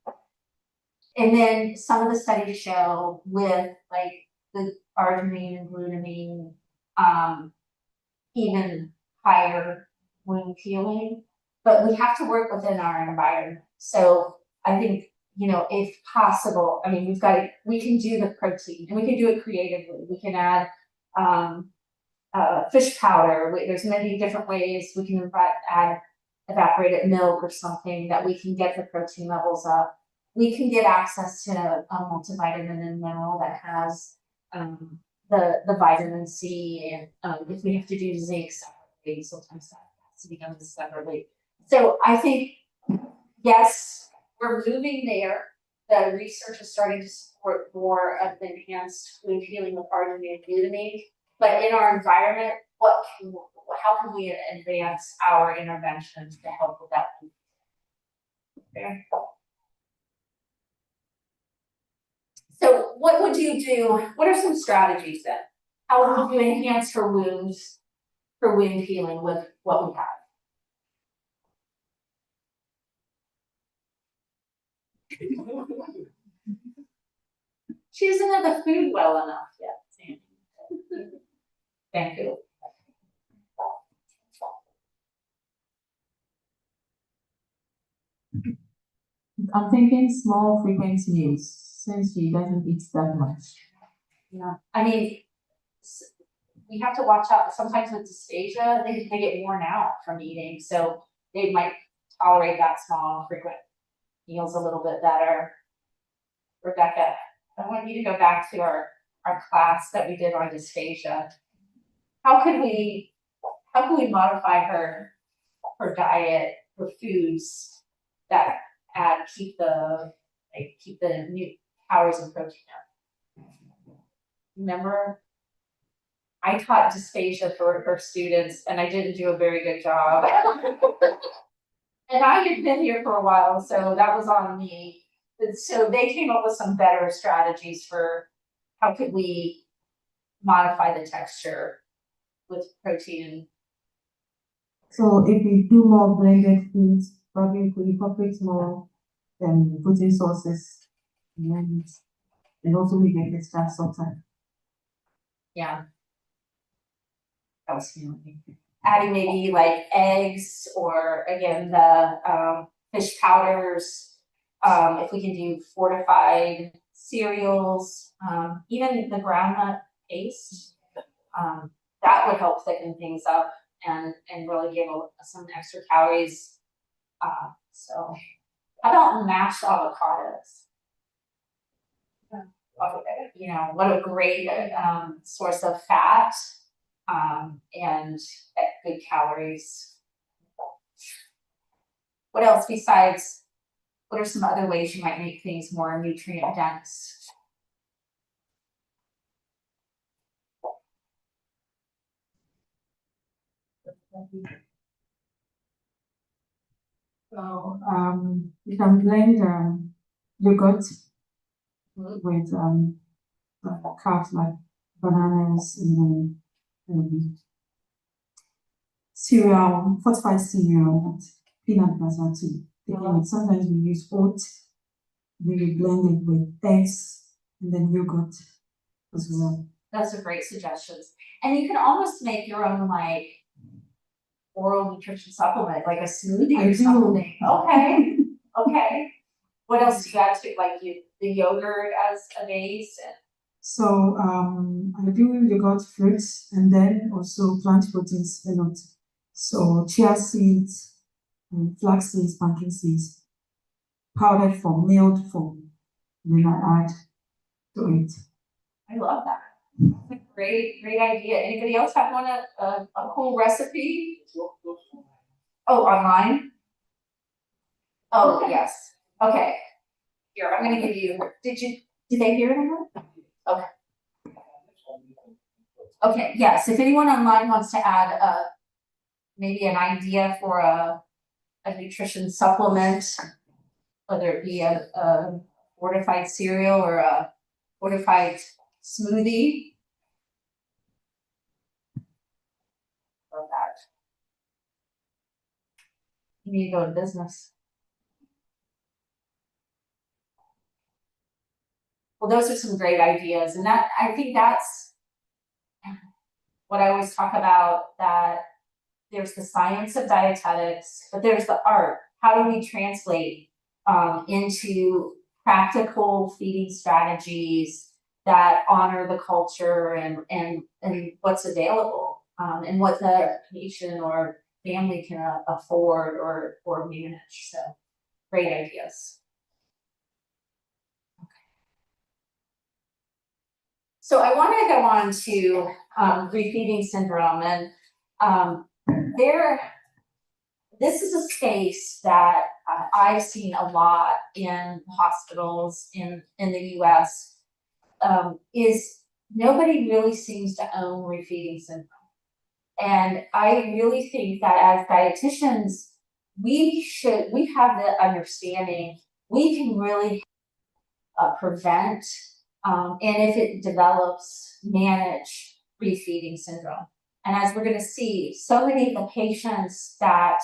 then some of the studies show with like the arginine and glutamine, even higher wound healing, but we have to work within our environment. So I think, if possible, I mean, we can do the protein and we can do it creatively. We can add fish powder. There's many different ways we can add evaporated milk or something that we can get the protein levels up. We can get access to a multivitamin and mineral that has the vitamin C, and if we have to do zinc separately, sometimes that has to be done separately. So I think, yes, we're moving there. The research is starting to support more of the enhanced wound healing with arginine and glutamine. But in our environment, how can we advance our interventions to help with that? Okay. So what would you do? What are some strategies then? How would you enhance her wound healing with what we have? She doesn't know the food well enough yet, Sandy. Thank you. I'm thinking small frequent meals since she doesn't eat that much. Yeah, I mean, we have to watch out. Sometimes with dysphagia, they get worn out from eating, so they might tolerate that small frequent meals a little bit better. Rebecca, I want you to go back to our class that we did on dysphagia. How could we modify her diet for foods that keep the calories and protein in. Remember? I taught dysphagia for students and I didn't do a very good job. And I had been here for a while, so that was on me. And so they came up with some better strategies for how could we modify the texture with protein. So if we do more blended foods, probably we incorporate more protein sources, and also we get extra salt. Yeah. That was feeling. Adding maybe like eggs or again the fish powders. If we can do fortified cereals, even the groundnut paste, that would help thicken things up and really give some extra calories. So how about mashed avocados? You know, what a great source of fat and good calories. What else besides, what are some other ways you might make things more nutrient dense? So you can blend yogurt with carbs like bananas and then cereal, fortified cereal, peanut butter too. Sometimes we use oat, we blend it with eggs and then yogurt as well. Those are great suggestions. And you can almost make your own like oral nutrition supplement, like a smoothie or something. Okay, okay. What else do you add to it? Like the yogurt as a base? So I do yogurt fruits and then also plant proteins a lot. So chia seeds, flax seeds, pumpkin seeds, powdered form, milled form. Then I add to it. I love that. Great idea. Anybody else have a cool recipe? Oh, online? Oh, yes. Okay. Here, I'm gonna give you, did they hear it? Okay. Okay, yes, if anyone online wants to add maybe an idea for a nutrition supplement, whether it be a fortified cereal or a fortified smoothie. Love that. You need to go to business. Well, those are some great ideas, and that I think that's what I always talk about, that there's the science of dietetics, but there's the art. How do we translate into practical feeding strategies that honor the culture and what's available and what the patient or family can afford or manage. So great ideas. So I want to go on to refeeding syndrome, and this is a space that I've seen a lot in hospitals in the U.S. Is nobody really seems to own refeeding syndrome, and I really think that as dietitians, we have the understanding we can really prevent. And if it develops, manage refeeding syndrome. And as we're going to see, so many of the patients that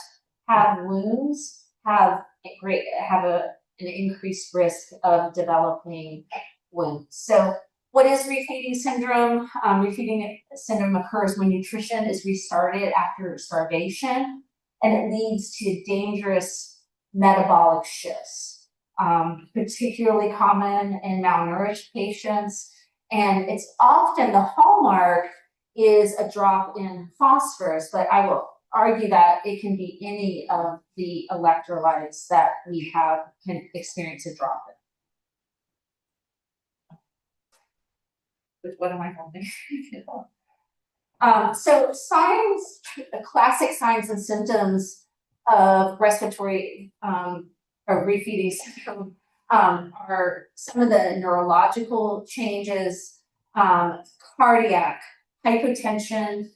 have wounds have an increased risk of developing wounds. So what is refeeding syndrome? Refeeding syndrome occurs when nutrition is restarted after starvation, and it leads to dangerous metabolic shifts. Particularly common in malnourished patients, and it's often the hallmark is a drop in phosphorus, but I will argue that it can be any of the electrolytes that we can experience a drop in. What am I holding? So classic signs and symptoms of respiratory or refeeding syndrome are some of the neurological changes, cardiac, hypotension,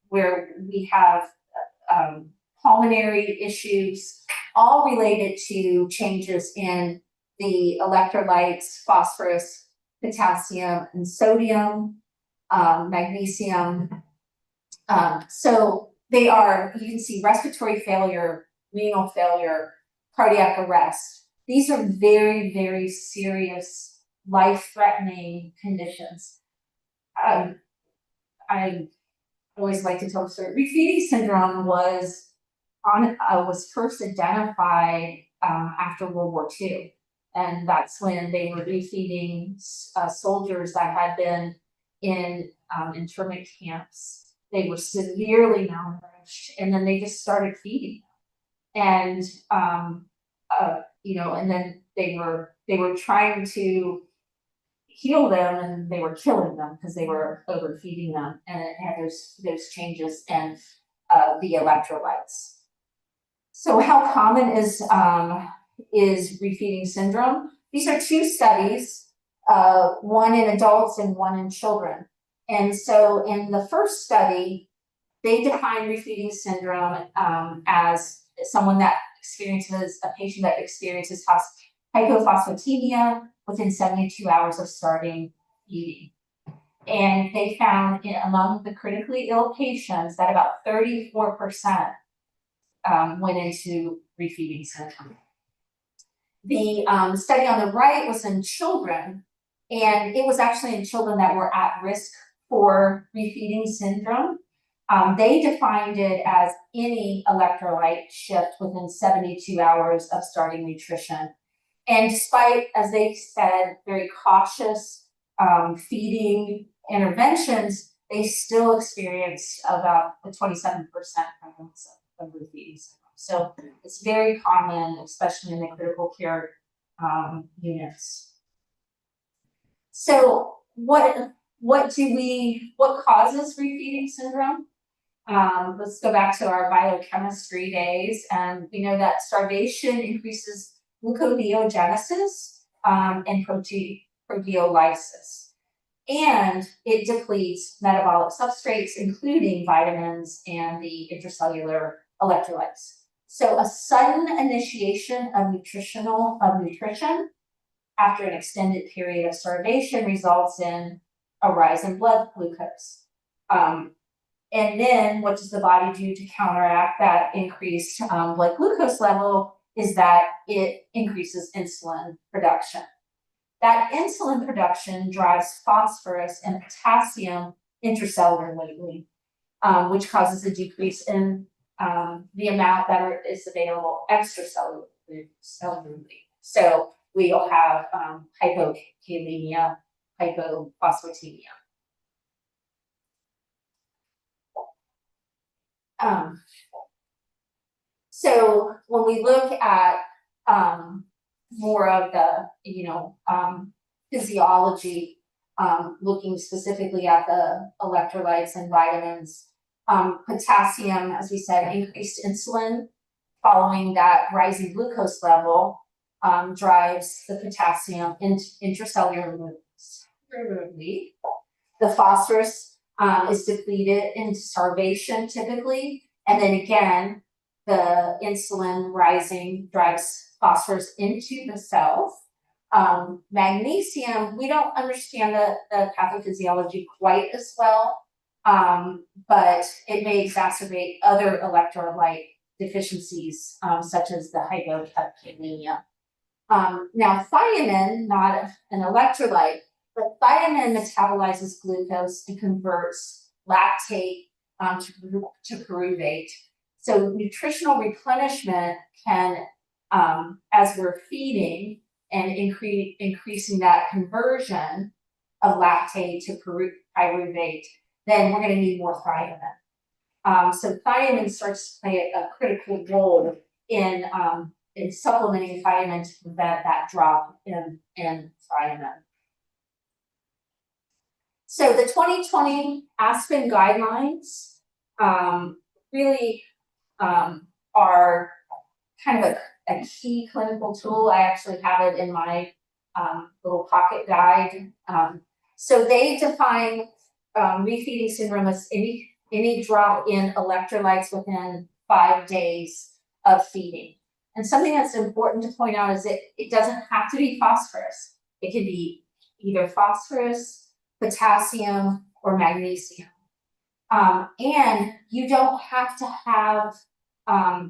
where we have pulmonary issues, all related to changes in the electrolytes, phosphorus, potassium, and sodium, magnesium. So they are, you can see respiratory failure, renal failure, cardiac arrest. These are very, very serious, life-threatening conditions. I always like to tell the story. Refeeding syndrome was first identified after World War II, and that's when they were refeeding soldiers that had been in internment camps. They were severely malnourished, and then they just started feeding them. And and then they were trying to heal them, and they were killing them because they were overfeeding them, and it had those changes in the electrolytes. So how common is refeeding syndrome? These are two studies, one in adults and one in children. And so in the first study, they defined refeeding syndrome as a patient that experiences hypophosphatemia within 72 hours of starting eating. And they found among the critically ill patients that about 34% went into refeeding syndrome. The study on the right was in children, and it was actually in children that were at risk for refeeding syndrome. They defined it as any electrolyte shift within 72 hours of starting nutrition. And despite, as they said, very cautious feeding interventions, they still experienced about a 27% prevalence of refeeding syndrome. So it's very common, especially in the critical care units. So what causes refeeding syndrome? Let's go back to our biochemistry days, and we know that starvation increases gluconeogenesis and proteolysis, and it depletes metabolic substrates, including vitamins and the intracellular electrolytes. So a sudden initiation of nutrition after an extended period of starvation results in a rise in blood glucose. And then what does the body do to counteract that increased blood glucose level is that it increases insulin production. That insulin production drives phosphorus and potassium intracellularly, which causes a decrease in the amount that is available extracellularly. So we'll have hypokalemia, hypophosphatemia. So when we look at more of the physiology, looking specifically at the electrolytes and vitamins, potassium, as we said, increased insulin following that rising glucose level drives the potassium intracellularly. The phosphorus is depleted in starvation typically, and then again, the insulin rising drives phosphorus into the cells. Magnesium, we don't understand the pathophysiology quite as well, but it may exacerbate other electrolyte deficiencies, such as the hypokalemia. Now, thiamine, not an electrolyte, but thiamine metabolizes glucose and converts lactate to pyruvate. So nutritional replenishment can, as we're feeding and increasing that conversion of lactate to pyruvate, then we're going to need more thiamine. So thiamine starts to play a critical role in supplementing thiamine to prevent that drop in thiamine. So the 2020 Aspen guidelines really are kind of a key clinical tool. I actually have it in my little pocket guide. So they define refeeding syndrome as any drop in electrolytes within 5 days of feeding. And something that's important to point out is that it doesn't have to be phosphorus. It can be either phosphorus, potassium, or magnesium. And you don't have to have a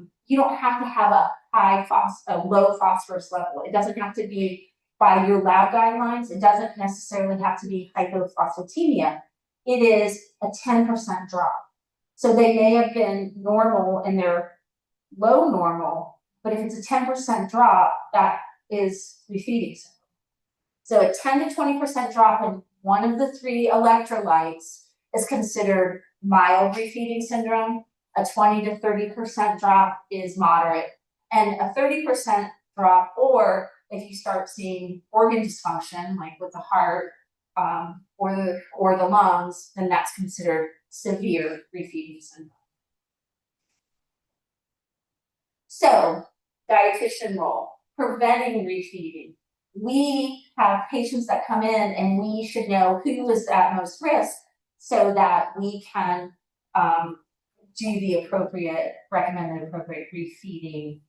low phosphorus level. It doesn't have to be by your lab guidelines. It doesn't necessarily have to be hypophosphatemia. It is a 10% drop. So they may have been normal and they're low normal, but if it's a 10% drop, that is refeeding syndrome. So a 10 to 20% drop in one of the 3 electrolytes is considered mild refeeding syndrome. A 20 to 30% drop is moderate, and a 30% drop, or if you start seeing organ dysfunction, like with the heart or the lungs, then that's considered severe refeeding syndrome. So, dietitian role, preventing refeeding. We have patients that come in and we should know who is at most risk so that we can do the recommended appropriate refeeding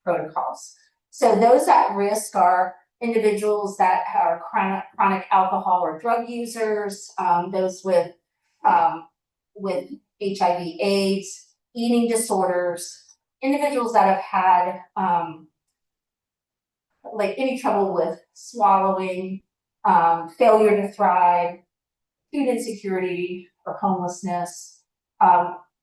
protocols. So those at risk are individuals that are chronic alcohol or drug users, those with HIV/AIDS, eating disorders, individuals that have had like any trouble with swallowing, failure to thrive, food insecurity or homelessness,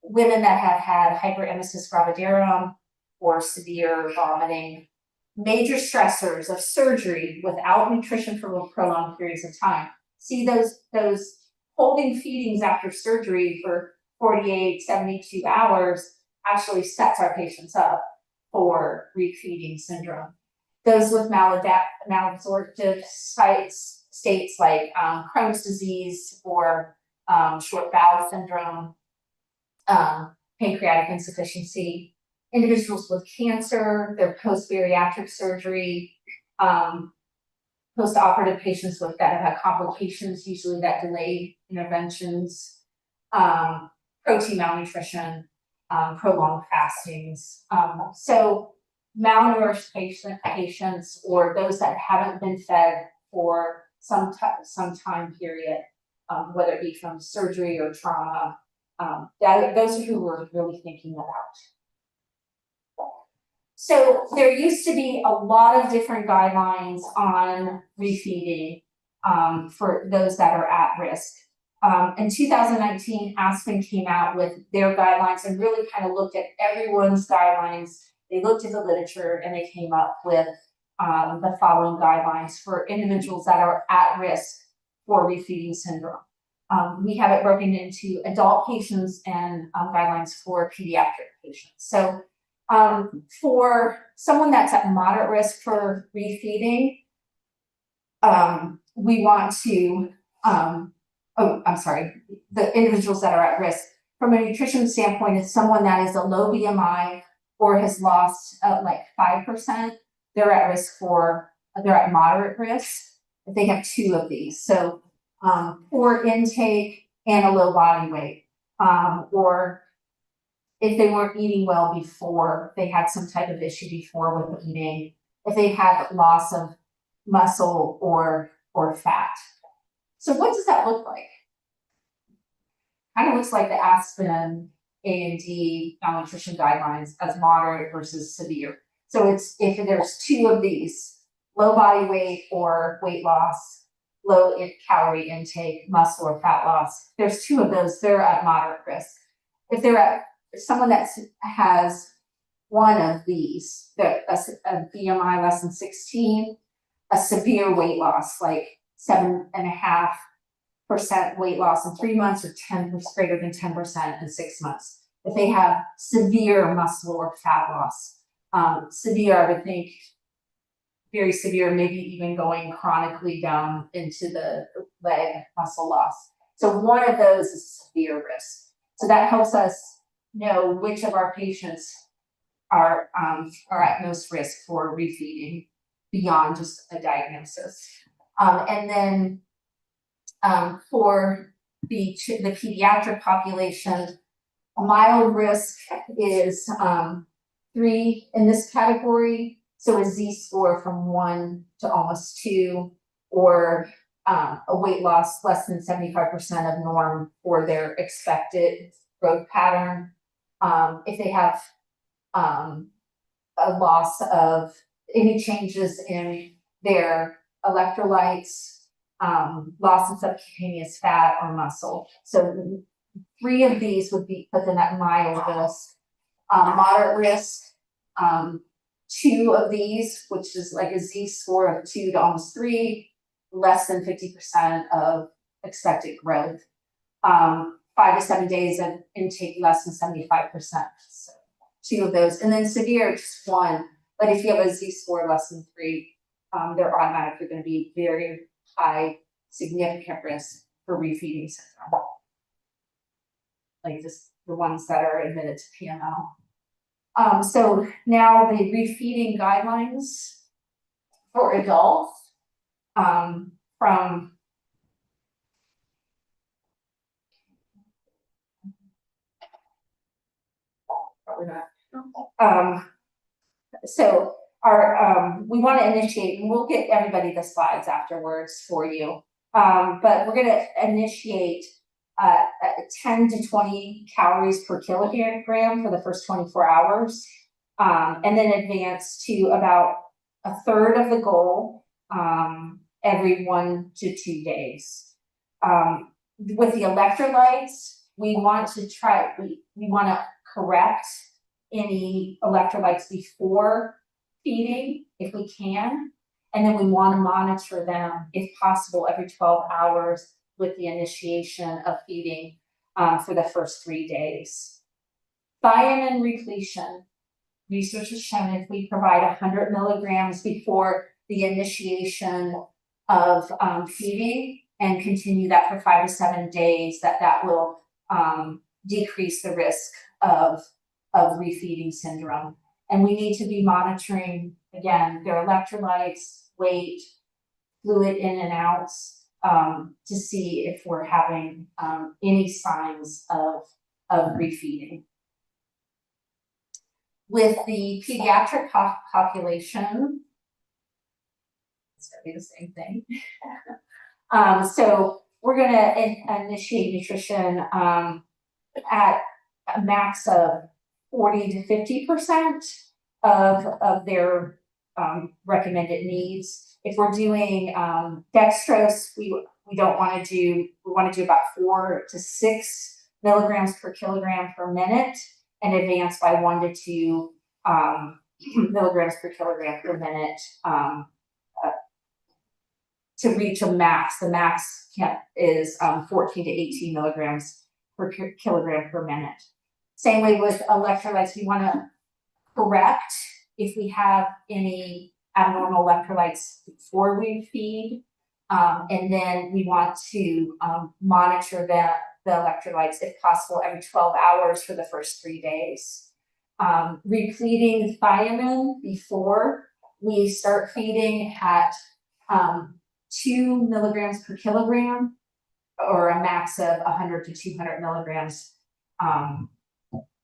women that have had hyperemesis gravidarum or severe vomiting, major stressors of surgery without nutrition for prolonged periods of time. See those holding feedings after surgery for 48, 72 hours actually sets our patients up for refeeding syndrome. Those with malabsorptive states like Crohn's disease or short bowel syndrome, pancreatic insufficiency, individuals with cancer, their post-bariatric surgery, post-operative patients that have had complications, usually that delay interventions, protein malnutrition, prolonged fastings. So malnourished patients or those that haven't been fed for some time period, whether it be from surgery or trauma, those are who we're really thinking about. So there used to be a lot of different guidelines on refeeding for those that are at risk. In 2019, Aspen came out with their guidelines and really kind of looked at everyone's guidelines. They looked at the literature and they came up with the following guidelines for individuals that are at risk for refeeding syndrome. We have it broken into adult patients and guidelines for pediatric patients. So for someone that's at moderate risk for refeeding, we want to, the individuals that are at risk. From a nutrition standpoint, it's someone that is a low BMI or has lost like 5%, they're at risk they're at moderate risk if they have 2 of these. So poor intake and a low body weight, or if they weren't eating well before, they had some type of issue before with eating, if they had loss of muscle or fat. So what does that look like? Kind of looks like the Aspen A&D malnutrition guidelines as moderate versus severe. So it's if there's 2 of these, low body weight or weight loss, low calorie intake, muscle or fat loss, there's 2 of those, they're at moderate risk. If they're at someone that has 1 of these, a BMI less than 16, a severe weight loss, like 7.5% weight loss in 3 months or greater than 10% in 6 months. If they have severe muscle or fat loss, severe, I would think very severe, maybe even going chronically down into the leg muscle loss. So 1 of those is severe risk. So that helps us know which of our patients are at most risk for refeeding beyond just a diagnosis. And then for the pediatric population, mild risk is 3 in this category. So a Z-score from 1 to almost 2, or a weight loss less than 75% of norm for their expected growth pattern. If they have a loss of any changes in their electrolytes, loss of subcutaneous fat or muscle. So 3 of these would be put them at mild risk. Moderate risk, 2 of these, which is like a Z-score of 2 to almost 3, less than 50% of expected growth. 5 to 7 days of intake less than 75%. So 2 of those, and then severe, just 1. But if you have a Z-score less than 3, they're automatically going to be very high, significant risk for refeeding syndrome. Like just the ones that are admitted to PML. So now the refeeding guidelines for adults, from probably not. So our we want to initiate, and we'll get everybody the slides afterwards for you. But we're going to initiate 10 to 20 calories per kilogram for the first 24 hours, and then advance to about a third of the goal every 1 to 2 days. With the electrolytes, we want to correct any electrolytes before feeding if we can, and then we want to monitor them if possible every 12 hours with the initiation of feeding for the first 3 days. Thiamine repletion. Research has shown if we provide 100 milligrams before the initiation of feeding and continue that for 5 to 7 days, that will decrease the risk of refeeding syndrome. And we need to be monitoring, again, their electrolytes, weight, fluid in and outs, to see if we're having any signs of refeeding. With the pediatric population, it's gonna be the same thing. So we're gonna initiate nutrition at a max of 40 to 50% of their recommended needs. If we're doing dextrose, we don't want to do, we want to do about 4 to 6 milligrams per kilogram per minute, and advance by 1 to 2 milligrams per kilogram per minute to reach a max. The max is 14 to 18 milligrams per kilogram per minute. Same way with electrolytes, we want to correct if we have any abnormal electrolytes before we feed, and then we want to monitor the electrolytes if possible every 12 hours for the first 3 days. Repleting thiamine before we start feeding at 2 milligrams per kilogram, or a max of 100 to 200 milligrams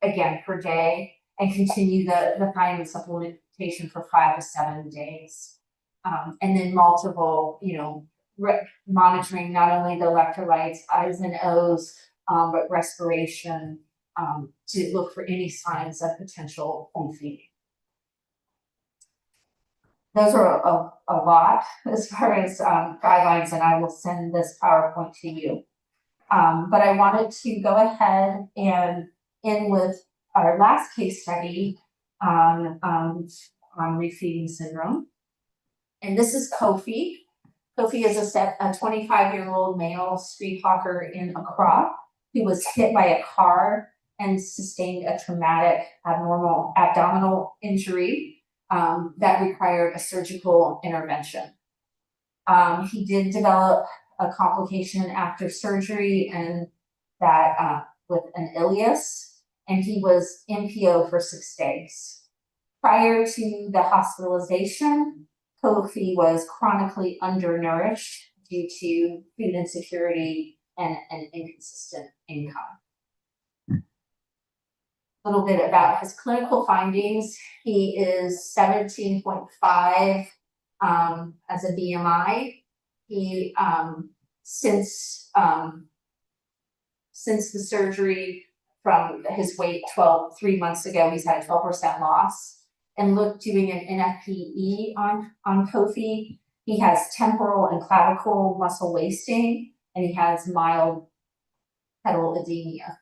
again per day, and continue the thiamine supplementation for 5 to 7 days. And then multiple, monitoring not only the electrolytes, I's and O's, but respiration, to look for any signs of potential refeeding. Those are a lot as far as guidelines, and I will send this PowerPoint to you. But I wanted to go ahead and end with our last case study on refeeding syndrome. And this is Kofi. Kofi is a 25-year-old male street hawker in Accra who was hit by a car and sustained a traumatic abdominal injury that required a surgical intervention. He did develop a complication after surgery, and that with an ileus, and he was NPO for 6 days. prior to the hospitalization, Kofi was chronically undernourished due to food insecurity and inconsistent income. A little bit about his clinical findings. He is 17.5 as a BMI. He since the surgery from his weight 3 months ago, he's had a 12% loss. And doing an NFPE on Kofi, he has temporal and clavicle muscle wasting, and he has mild pedal edema.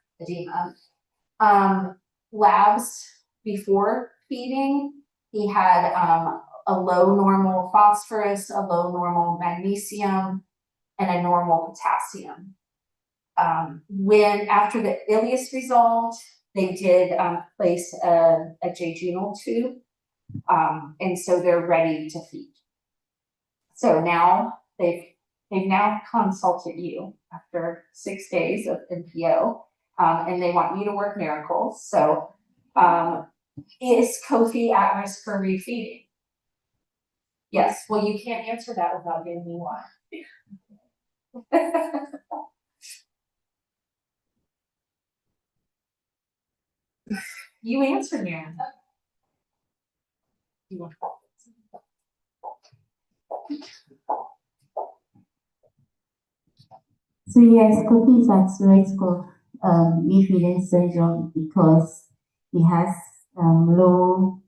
Labs before feeding, he had a low normal phosphorus, a low normal magnesium, and a normal potassium. When after the ileus resolved, they did place a jejunal tube, and so they're ready to feed. So now they've now consulted you after 6 days of NPO, and they want you to work miracles. So, is Kofi at risk for refeeding? Yes. Well, you can't answer that without giving me one. You answered, Miriam. So yes, Kofi is at risk of refeeding syndrome because he has low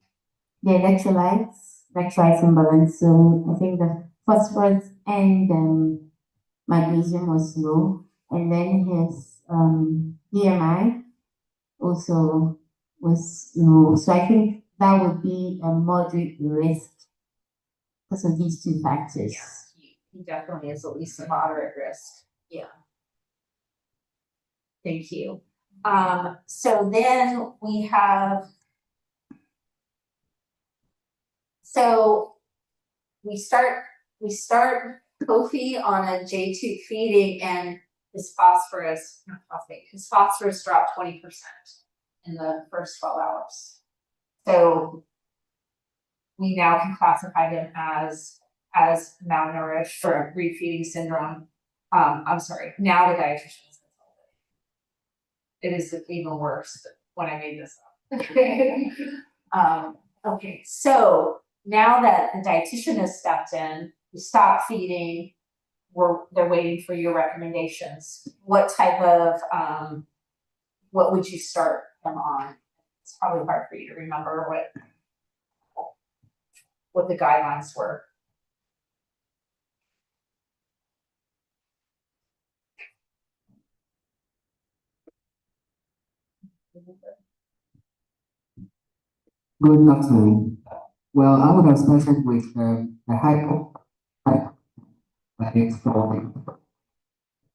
electrolytes imbalance. So I think the phosphorus and magnesium was low, and then his BMI also was low. So I think that would be a moderate risk because of these two factors. Yes, he definitely is at least a moderate risk. Yeah. Thank you. So then we have, so we start Kofi on a J2 feeding, and his phosphorus dropped 20% in the first 12 hours. So we now can classify him as malnourished or refeeding syndrome. I'm sorry, now the dietitian is consulted. It is even worse when I made this up. Okay, so now that the dietitian has stepped in, we stop feeding, they're waiting for your recommendations. What type of, what would you start them on? It's probably hard for you to remember what the guidelines were. Good afternoon. Well, I would have started with a hypo for,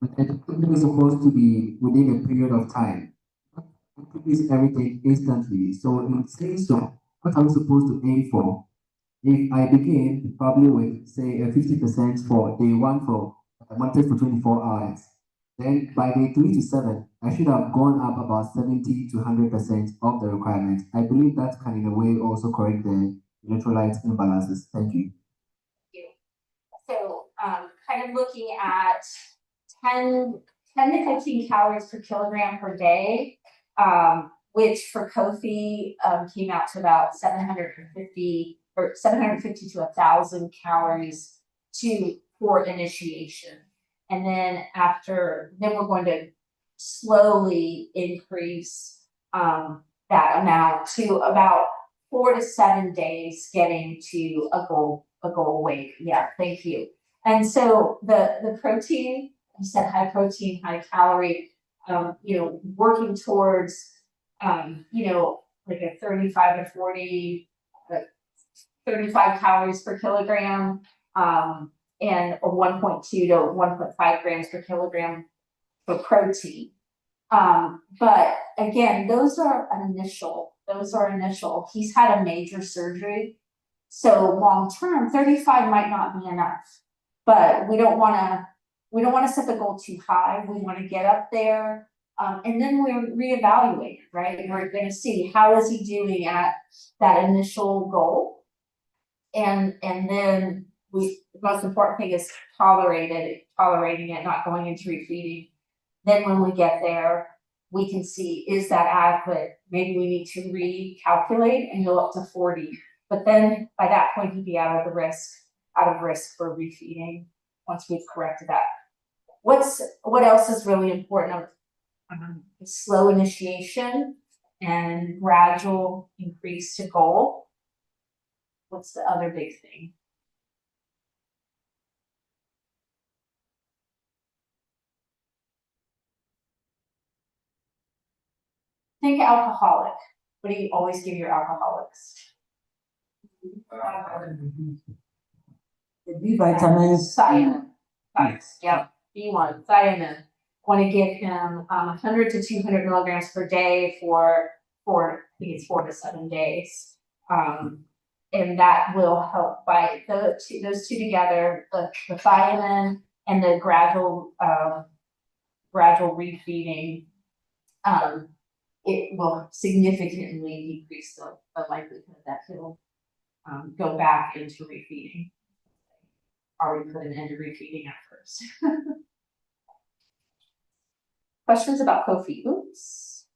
but education is supposed to be within a period of time. Increase everything instantly. So in saying so, what are we supposed to aim for? If I begin probably with say a 50% for day one for monitors for 24 hours, then by day 3 to 7, I should have gone up about 70 to 100% of the requirement. I believe that can in a way also correct the electrolyte imbalances. Thank you. So kind of looking at 10 to 15 calories per kilogram per day, which for Kofi came out to about 750 to 1,000 calories for initiation. And then we're going to slowly increase that amount to about 4 to 7 days, getting to a goal weight. Yeah, thank you. And so the protein, you said high protein, high calorie, working towards, like a 35 to 40, 35 calories per kilogram, and a 1.2 to 1.5 grams per kilogram for protein. But again, those are initial. He's had a major surgery. So long term, 35 might not be enough, but we don't want to set the goal too high. We want to get up there. And then we're reevaluating, right? We're gonna see how is he doing at that initial goal. And then the most important thing is tolerating it, not going into refeeding. Then when we get there, we can see, is that adequate? Maybe we need to recalculate and go up to 40. But then by that point, he'd be out of risk for refeeding once we've corrected that. What else is really important? Slow initiation and gradual increase to goal. What's the other big thing? Think alcoholic. What do you always give your alcoholics? The B vitamins. Cyanide. Yep. B1, thiamine. Want to give him 100 to 200 milligrams per day for I think it's 4 to 7 days. And that will help by those two together, the thiamine and the gradual refeeding. It will significantly decrease the likelihood that he'll go back into refeeding. Already put an end to refeeding at first. Questions about Kofi? Oops.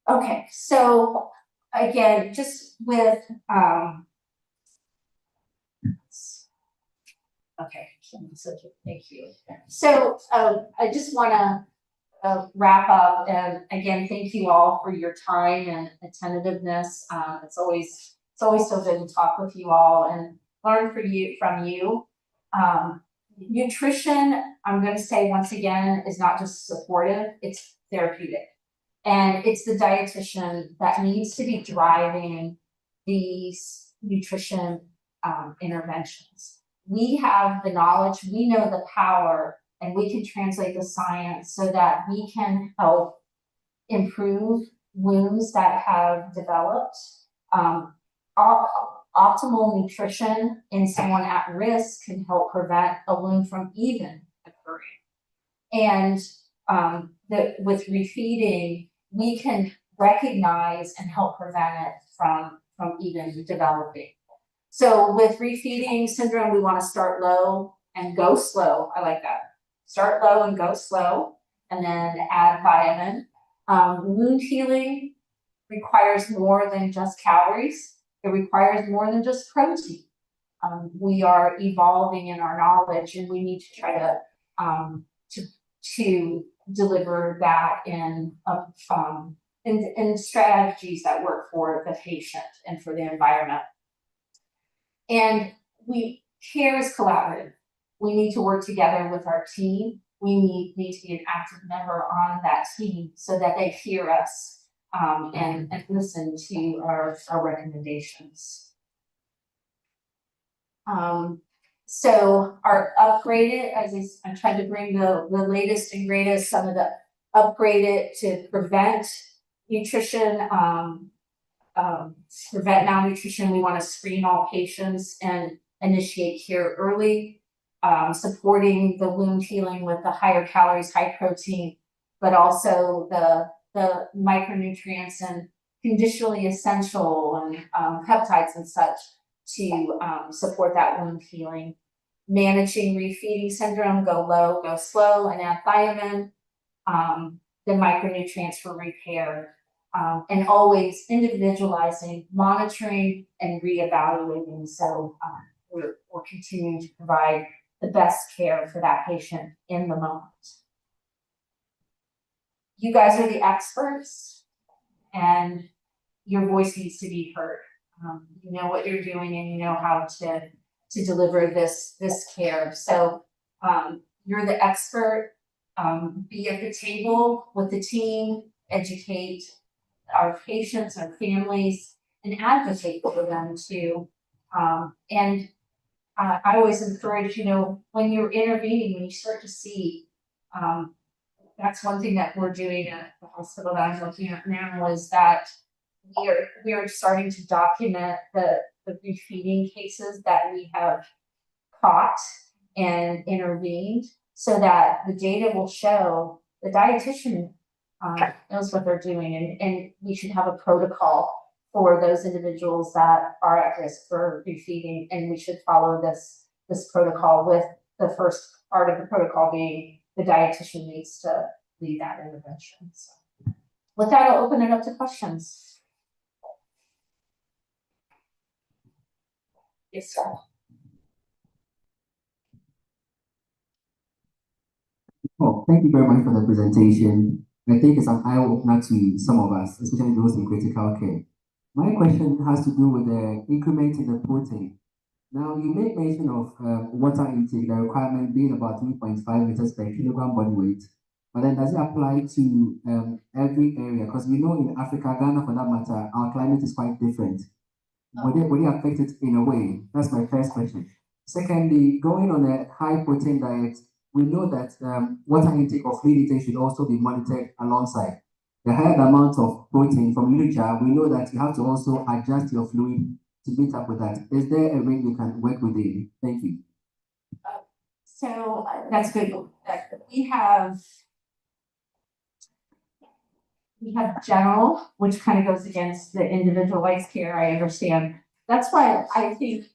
Okay, so again, just with okay, thank you. So I just want to wrap up, and again, thank you all for your time and attentiveness. It's always so good to talk with you all and learn from you. Nutrition, I'm going to say once again, is not just supportive, it's therapeutic. And it's the dietitian that needs to be driving these nutrition interventions. We have the knowledge, we know the power, and we can translate the science so that we can help improve wounds that have developed. Optimal nutrition in someone at risk can help prevent a wound from even occurring. And with refeeding, we can recognize and help prevent it from even developing. So with refeeding syndrome, we want to start low and go slow. I like that. Start low and go slow, and then add thiamine. Wound healing requires more than just calories. It requires more than just protein. We are evolving in our knowledge, and we need to try to deliver that in strategies that work for the patient and for the environment. And care is collaborative. We need to work together with our team. We need to be an active member on that team so that they hear us and listen to our recommendations. So our upgraded, as I tried to bring the latest and greatest, some of the upgraded to prevent nutrition, prevent malnutrition. We want to screen all patients and initiate care early, supporting the wound healing with the higher calories, high protein, but also the micronutrients and conditionally essential and peptides and such to support that wound healing. Managing refeeding syndrome, go low, go slow, and add thiamine, the micronutrients for repair, and always individualizing, monitoring, and reevaluating. So we're continuing to provide the best care for that patient in the moment. You guys are the experts, and your voice needs to be heard. You know what you're doing, and you know how to deliver this care. So you're the expert. Be at the table with the team, educate our patients, our families, and advocate for them too. And I always encourage, when you're intervening, when you start to see, that's one thing that we're doing at the hospital that I'm looking at now is that we are starting to document the refeeding cases that we have caught and intervened so that the data will show the dietitian knows what they're doing, and we should have a protocol for those individuals that are at risk for refeeding, and we should follow this protocol, with the first part of the protocol being the dietitian needs to lead that intervention. So with that, I'll open it up to questions. Yes, sir. Oh, thank you very much for the presentation. I think it's an eye-opener to some of us, especially those in critical care. My question has to do with the increment in the protein. Now, you made mention of water intake, the requirement being about 3.5 liters per kilogram body weight. But then does it apply to every area? Because we know in Africa, Ghana for that matter, our climate is quite different. Would it affect it in a way? That's my first question. Secondly, going on a high protein diet, we know that water intake or fluid intake should also be monitored alongside. The higher the amount of protein from literature, we know that you have to also adjust your fluid to meet up with that. Is there a range you can work within? Thank you. So that's good. We have general, which kind of goes against the individualized care. I understand. That's why I think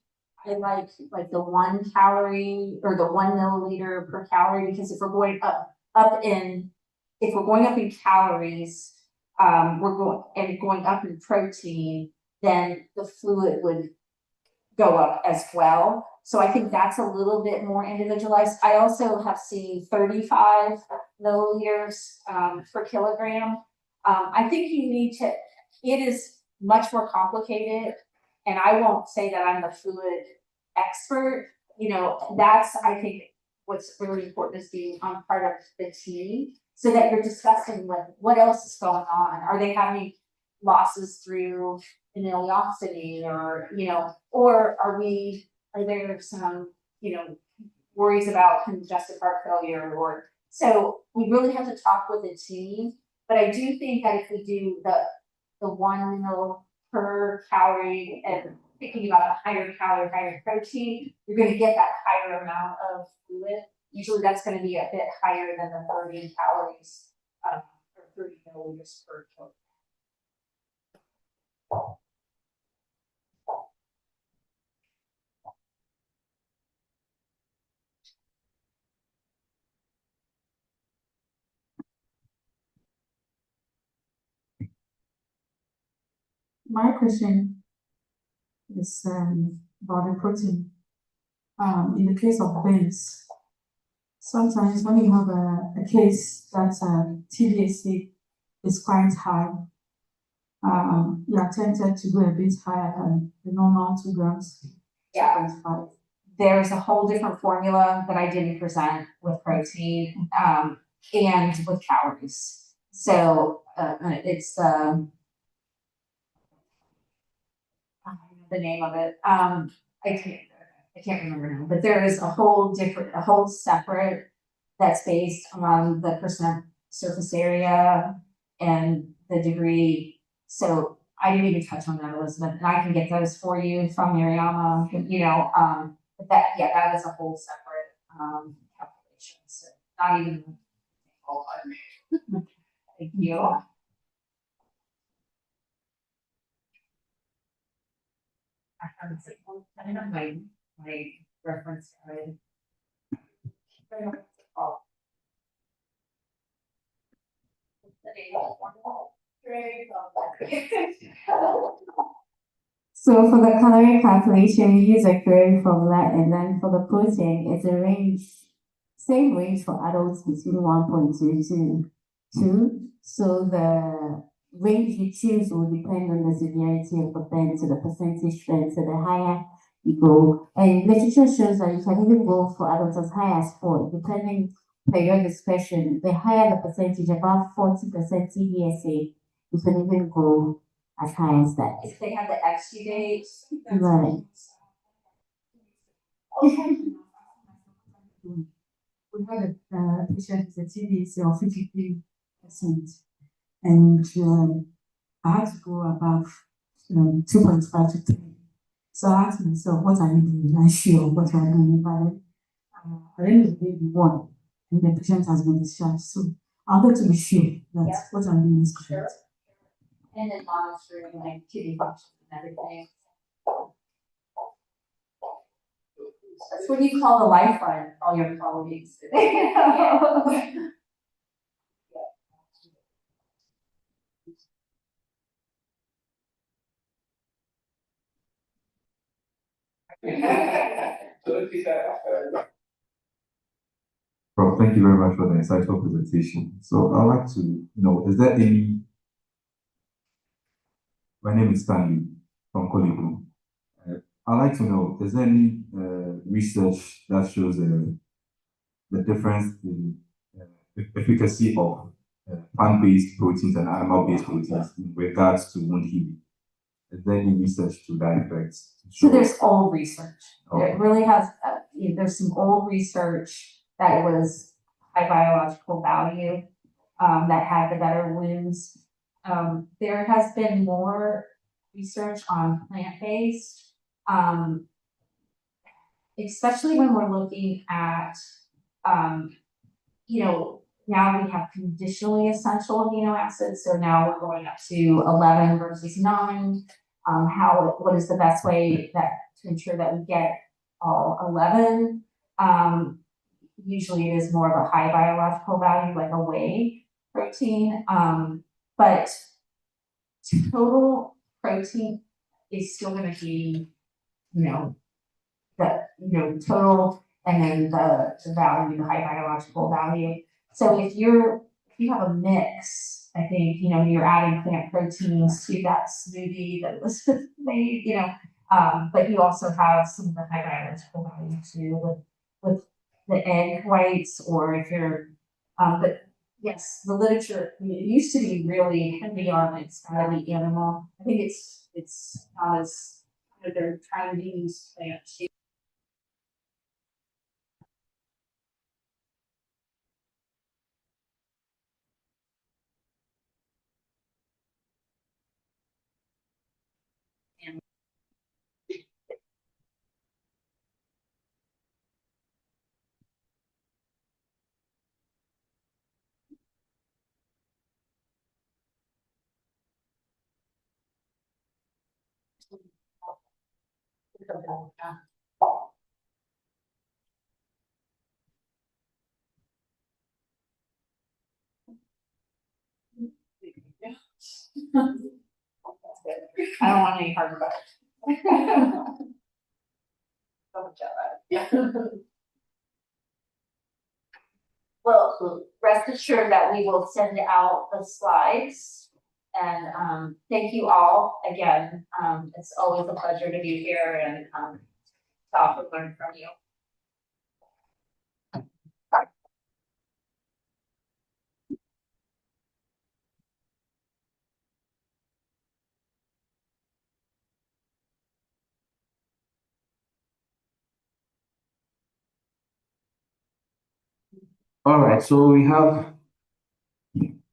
I like the 1 calorie or the 1 milliliter per calorie, because if we're going up in calories, we're going up in protein, then the fluid would go up as well. So I think that's a little bit more individualized. I also have seen 35 milliliters per kilogram. I think you need to, it is much more complicated, and I won't say that I'm the fluid expert. You know, that's, I think, what's really important is being on part of the team, so that you're discussing what else is going on. Are they having losses through ileostomy, or, you know, or are there some, you know, worries about congestive heart failure, or, so we really have to talk with the team. But I do think that if we do the 1 mil per calorie and thinking about a higher calorie, higher protein, you're going to get that higher amount of fluid. Usually that's going to be a bit higher than the 30 calories or 30 milliliters per kilogram. My question is about the protein. In the case of burns, sometimes when you have a case that TDSA is quite high, you are tempted to go a bit higher than the normal 2 grams. Yeah. 2.5. There's a whole different formula that I didn't present with protein and with calories. So it's the name of it. I can't remember now, but there is a whole separate that's based on the percent surface area and the degree. So I didn't even touch on that, Elizabeth, and I can get those for you from Mariama. You know, but that is a whole separate calculation. So not even all part. Thank you. I don't know my reference guide. So for the calorie calculation, we use a query formula, and then for the protein, it's a range, same range for adults between 1.2 to 2. So the range you choose will depend on the severity of the burn, so the percentage strength, so the higher you go. And literature shows that you can even go for adults as high as 4, depending per your discretion. The higher the percentage, about 40% TDSA, you can even go as high as that. If they have the XG dates. Right. We had a patient with a TDSA of 53%, and I had to go above 2.5 to 3. So I asked myself, what are you doing? I'm sure what you are doing, but at the end of the day, we won. and the patient has been discharged. So I wanted to be sure that what I'm doing is correct. And then monitoring like kidney function and everything. That's what you call the lifeline, all your colleagues. Prof, thank you very much for the insightful presentation. So I'd like to know, is there any, my name is Stanley from Kolibu. I'd like to know, is there any research that shows the difference in efficacy of plant-based proteins and animal-based proteins in regards to wound healing? Is there any research to that effect? So there's old research. Okay. It really has, there's some old research that was high biological value, that had the better wounds. There has been more research on plant-based, especially when we're looking at, now we have conditionally essential amino acids. So now we're going up to 11 versus 9. What is the best way to ensure that we get all 11? Usually it is more of a high biological value, like a whey protein. But total protein is still going to be, total, and then the value, the high biological value. So if you have a mix, I think, you're adding plant proteins to that smoothie that was made, but you also have some of the high biological value too with the egg whites, or if you're, but yes, the literature, it used to be really heavy on it's gotta be animal. I think it's not as, they're trying to use plants. I don't want any hard butter. Well, rest assured that we will send out the slides. And thank you all again. It's always a pleasure to be here and talk and learn from you. All right, so we have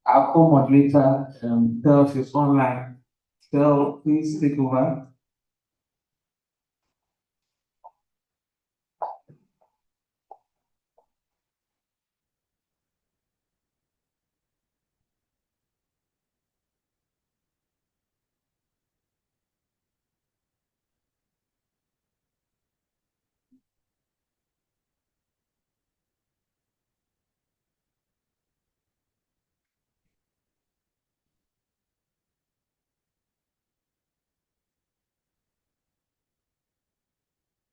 our co-moderator, Tel is online. Tel, please take over.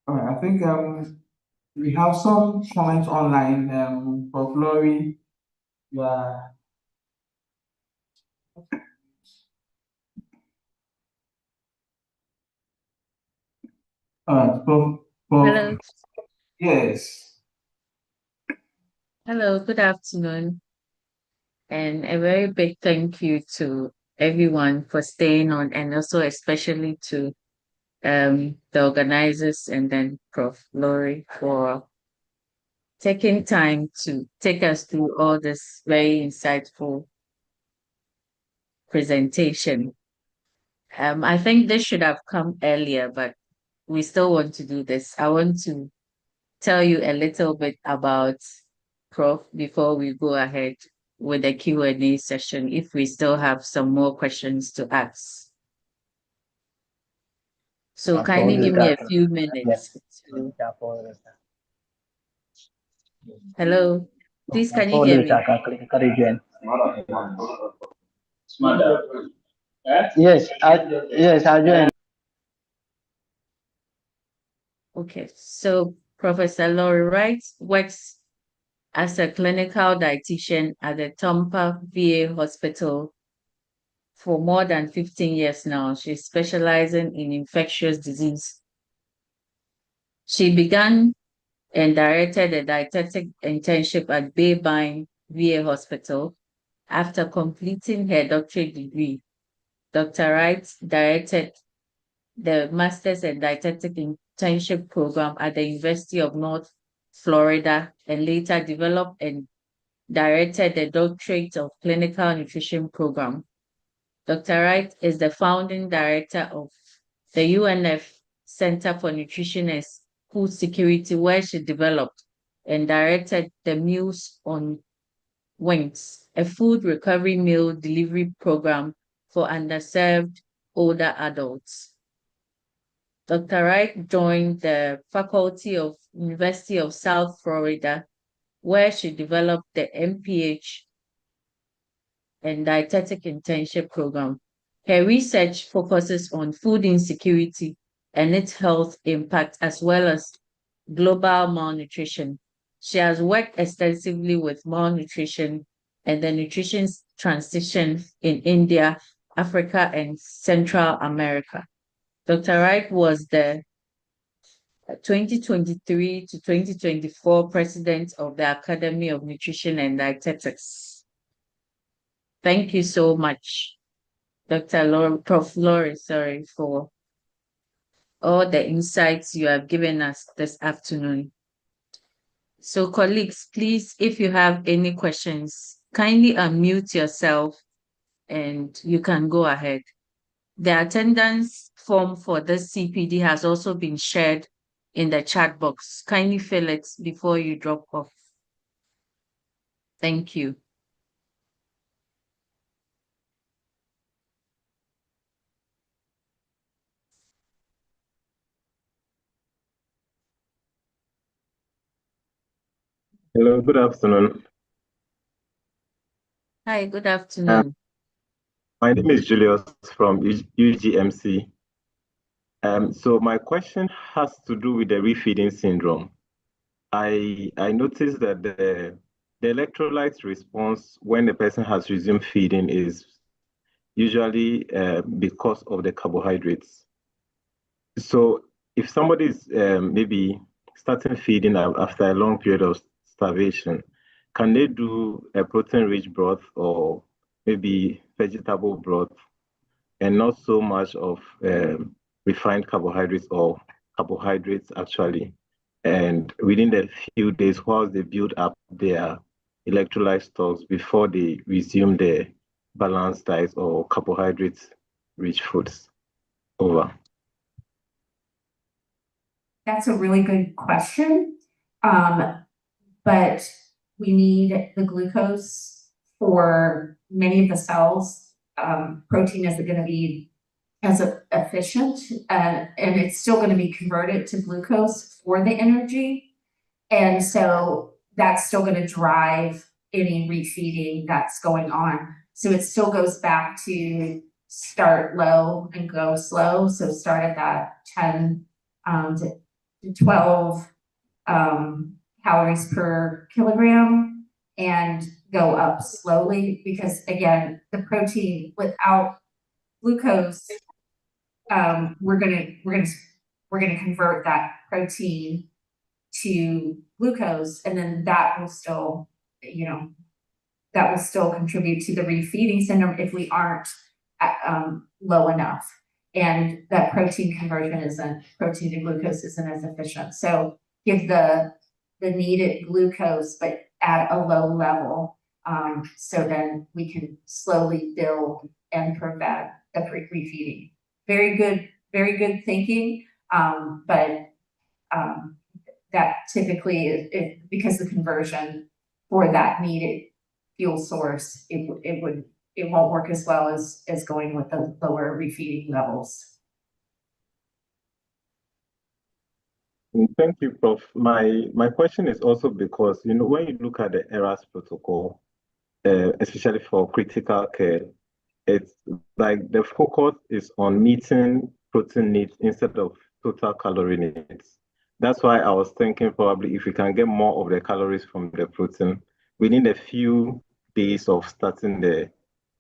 All right, I think we have some comments online. For Lauri, yeah. All right, Prof. Hello. Yes. Hello, good afternoon. And a very big thank you to everyone for staying on, and also especially to the organizers and then Prof. Lauri for taking time to take us through all this very insightful presentation. I think this should have come earlier, but we still want to do this. I want to tell you a little bit about Prof, before we go ahead with the Q&A session, if we still have some more questions to ask. So kindly give me a few minutes to... Hello, please, can you hear me? Yes, I joined. Okay, so Professor Lauri Wright works as a clinical dietitian at the Tampa VA Hospital for more than 15 years now. She's specializing in infectious disease. She began and directed a dietetic internship at Bayvine VA Hospital after completing her doctorate degree. Dr. Wright directed the Masters in Dietetic Internship program at the University of North Florida and later developed and directed the Doctorate of Clinical Nutrition program. Dr. Wright is the founding director of the UNF Center for Nutrition and Food Security, where she developed and directed the Meals on Wings, a food recovery meal delivery program for underserved older adults. Dr. Wright joined the faculty of University of South Florida, where she developed the MPH and dietetic internship program. Her research focuses on food insecurity and its health impact, as well as global malnutrition. She has worked extensively with malnutrition and the nutrition transition in India, Africa, and Central America. Dr. Wright was the 2023 to 2024 president of the Academy of Nutrition and Dietetics. Thank you so much, Prof. Lauri, for all the insights you have given us this afternoon. So colleagues, please, if you have any questions, kindly unmute yourself and you can go ahead. The attendance form for this CPD has also been shared in the chat box. Kindly fill it before you drop off. Thank you. Hello, good afternoon. Hi, good afternoon. My name is Julius from UGMC. So my question has to do with the refeeding syndrome. I noticed that the electrolyte response when the person has resumed feeding is usually because of the carbohydrates. So if somebody is maybe starting feeding after a long period of starvation, can they do a protein-rich broth or maybe vegetable broth and not so much of refined carbohydrates or carbohydrates actually? And within the few days, whilst they build up their electrolyte stocks before they resume their balanced diet or carbohydrates-rich foods? Over. That's a really good question. But we need the glucose for many of the cells. Protein isn't going to be as efficient, and it's still going to be converted to glucose for the energy. And so that's still going to drive any refeeding that's going on. So it still goes back to start low and go slow. So start at that 10 to 12 calories per kilogram and go up slowly, because again, the protein without glucose, we're gonna convert that protein to glucose, and then that will still, contribute to the refeeding syndrome if we aren't low enough. And that protein to glucose isn't as efficient. So give the needed glucose, but at a low level, so then we can slowly build and prevent the refeeding. Very good thinking, but that typically is because the conversion for that needed fuel source, it won't work as well as going with the lower refeeding levels. Thank you, Prof. My question is also because, when you look at the ERAS protocol, especially for critical care, it's like the focus is on meeting protein needs instead of total calorie needs. That's why I was thinking probably if we can get more of the calories from the protein within a few days of starting the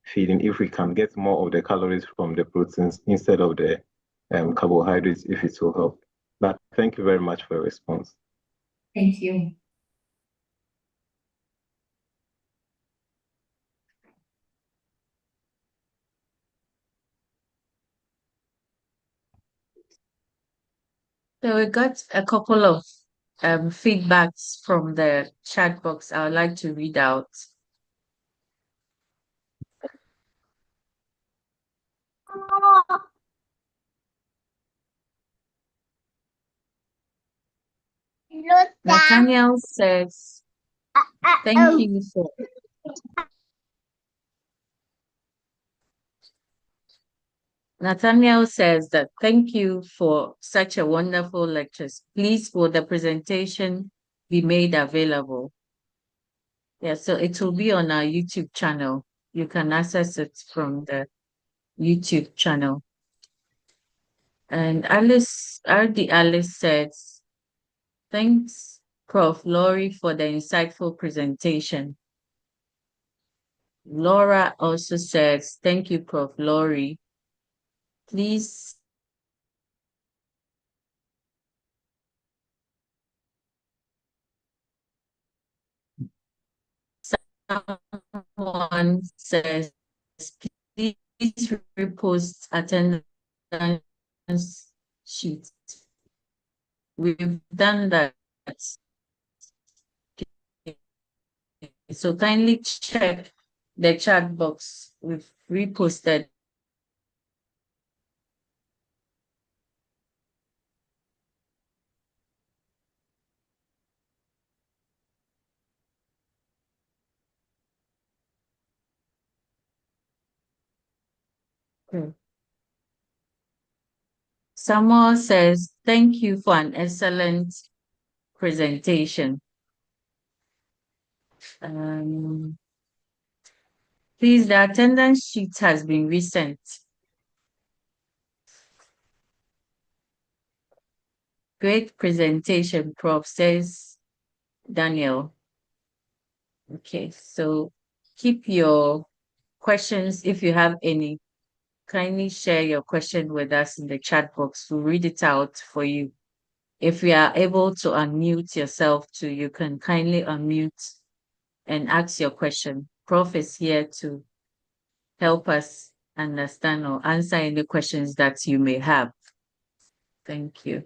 feeding, if we can get more of the calories from the proteins instead of the carbohydrates, if it will help. But thank you very much for your response. Thank you. So we got a couple of feedbacks from the chat box I would like to read out. Nathaniel says, thank you for Nathaniel says that thank you for such a wonderful lectures. Please, will the presentation be made available? Yeah, so it will be on our YouTube channel. You can access it from the YouTube channel. And Alice says, thanks, Prof. Lauri, for the insightful presentation. Laura also says, thank you, Prof. Lauri. Please someone says, please repost attendance sheet. We've done that. So kindly check the chat box. We've reposted. Samuel says, thank you for an excellent presentation. Please, the attendance sheet has been resent. Great presentation, Prof, says Daniel. Okay, so keep your questions, if you have any, kindly share your question with us in the chat box. We'll read it out for you. If you are able to unmute yourself too, you can kindly unmute and ask your question. Prof is here to help us understand or answer any questions that you may have. Thank you.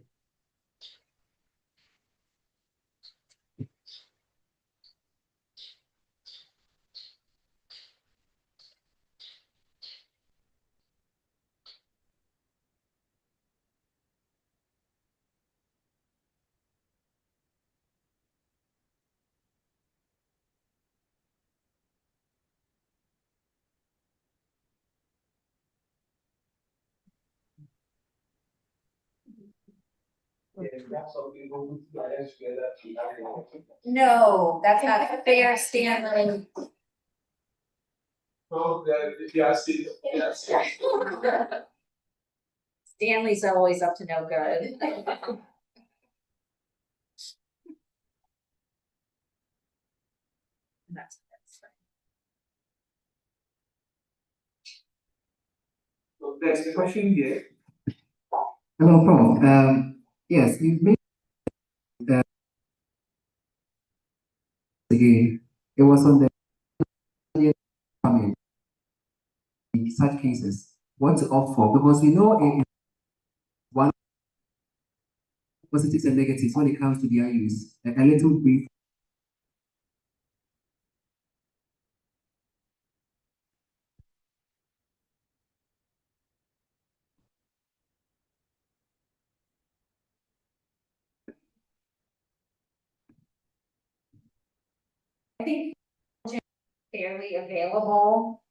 No, that's not fair, Stanley. Stanley's always up to no good. That's So there's a question here. Hello, Prof. Yes, you made again. It was on the comment in such cases what to opt for, because we know one positives and negatives when it comes to their use. A little brief. I think fairly available.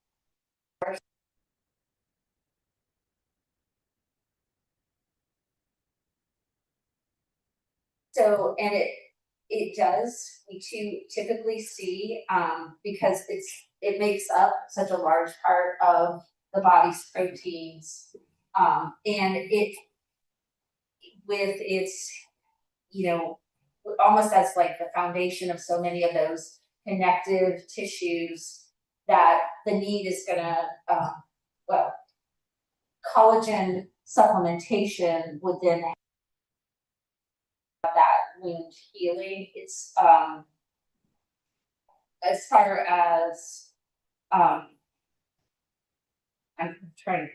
So, and it does, we typically see, because it makes up such a large part of the body's proteins. And it, with its, almost as like the foundation of so many of those connective tissues, that the need is gonna, well, collagen supplementation would then have that wound healing. It's, as far as, I'm trying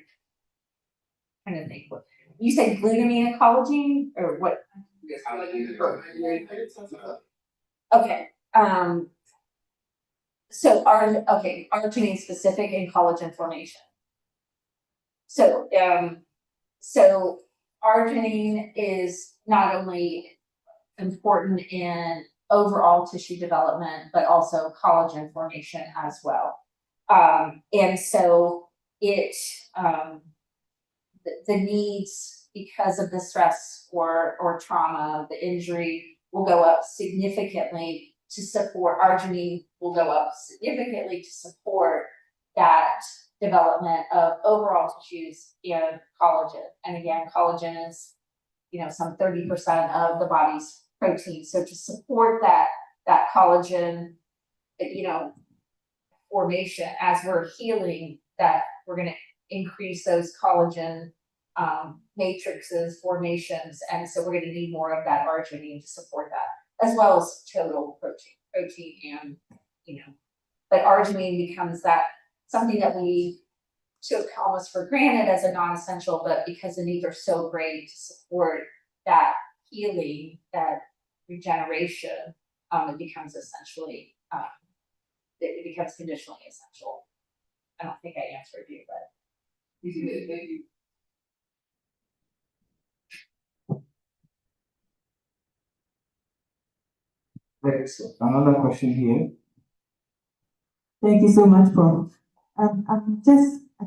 to think what, you said glutamine and collagen, or what? Okay, so arginine specific in collagen formation. So, so arginine is not only important in overall tissue development, but also collagen formation as well. And so it, the needs, because of the stress or trauma, the injury, will go up significantly to support, arginine will go up significantly to support that development of overall tissues and collagen. And again, collagen is, some 30% of the body's protein. So to support that collagen, formation, as we're healing, that we're going to increase those collagen matrices, formations, and so we're going to need more of that arginine to support that, as well as total protein and, but arginine becomes that something that we took almost for granted as a non-essential, but because the needs are so great to support that healing, that regeneration, it becomes essentially, it becomes conditionally essential. I don't think I answered you, but you did. Thank you. There's another question here. Thank you so much, Prof. I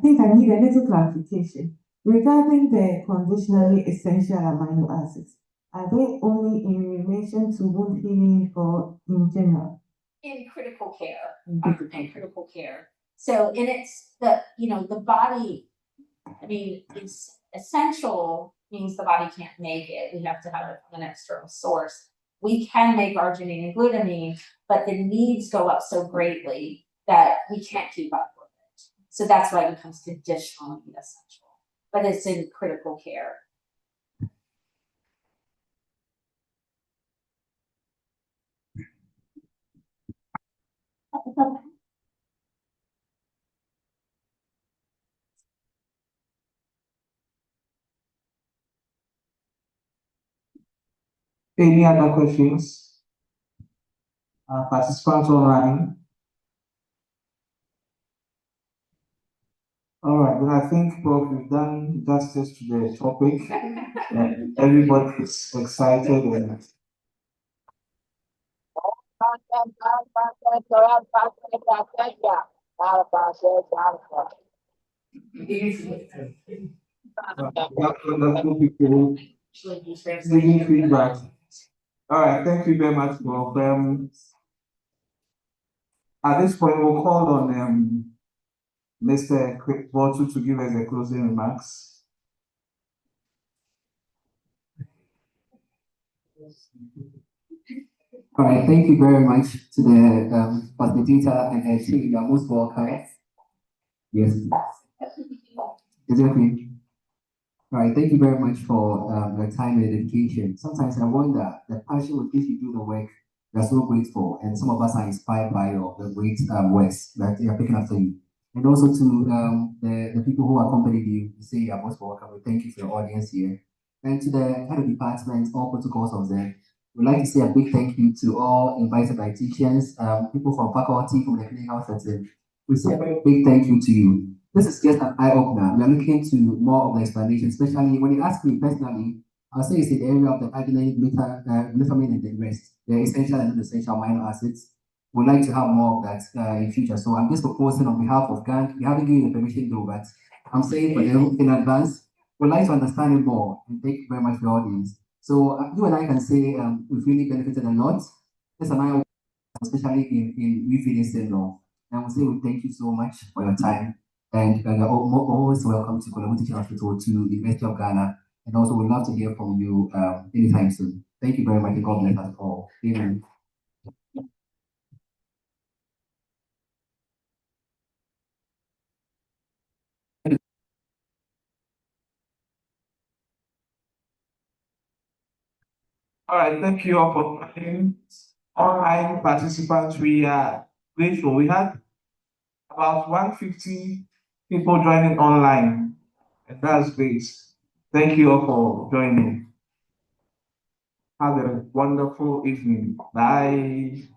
think I need a little clarification regarding the conditionally essential amino acids. Are they only in relation to wound healing or in general? In critical care, in critical care. So, and it's the body, it's essential means the body can't make it. We have to have it from an external source. We can make arginine and glutamine, but the needs go up so greatly that we can't keep up with it. So that's why it becomes conditionally essential, but it's in critical care. Any other questions? Participants online? All right, then I think, Prof, we've done justice to the topic. Everybody is excited and wonderful people giving feedback. All right, thank you very much, Prof. At this point, we'll call on Mr. Botu to give us the closing remarks. All right, thank you very much to the facilitator and her team. You are most welcome. Yes. Is it okay? All right, thank you very much for your time and dedication. Sometimes I wonder the passion with which you do the work, we are so grateful, and some of us are inspired by the great works that they are picking after you. And also to the people who accompanied you, we say you are most welcome. We thank you for your audience here. And to the head of departments, all protocols of them, we'd like to say a big thank you to all invited dietitians, people from faculty, from the clinical setting. We say a very big thank you to you. This is just an eye-opener. We are looking to more of the explanation, especially when you ask me personally, I'll say it's in the area of the arginine, glutamine, and the rest, the essential and non-essential amino acids. would like to have more of that in future. So I'm just proposing on behalf of GANG. We haven't given the permission though, but I'm saying for them in advance, we'd like to understand it more. And thank you very much for the audience. So you and I can say we've really benefited a lot. This and I, especially in refeeding syndrome. And we say we thank you so much for your time. And you're always welcome to Colombo Teaching Hospital to the University of Ghana. And also we'd love to hear from you anytime soon. Thank you very much and God bless us all. Amen. All right, thank you all for coming. Online participants, we are grateful. We had about 150 people joining online, and that's great. Thank you all for joining. Have a wonderful evening. Bye.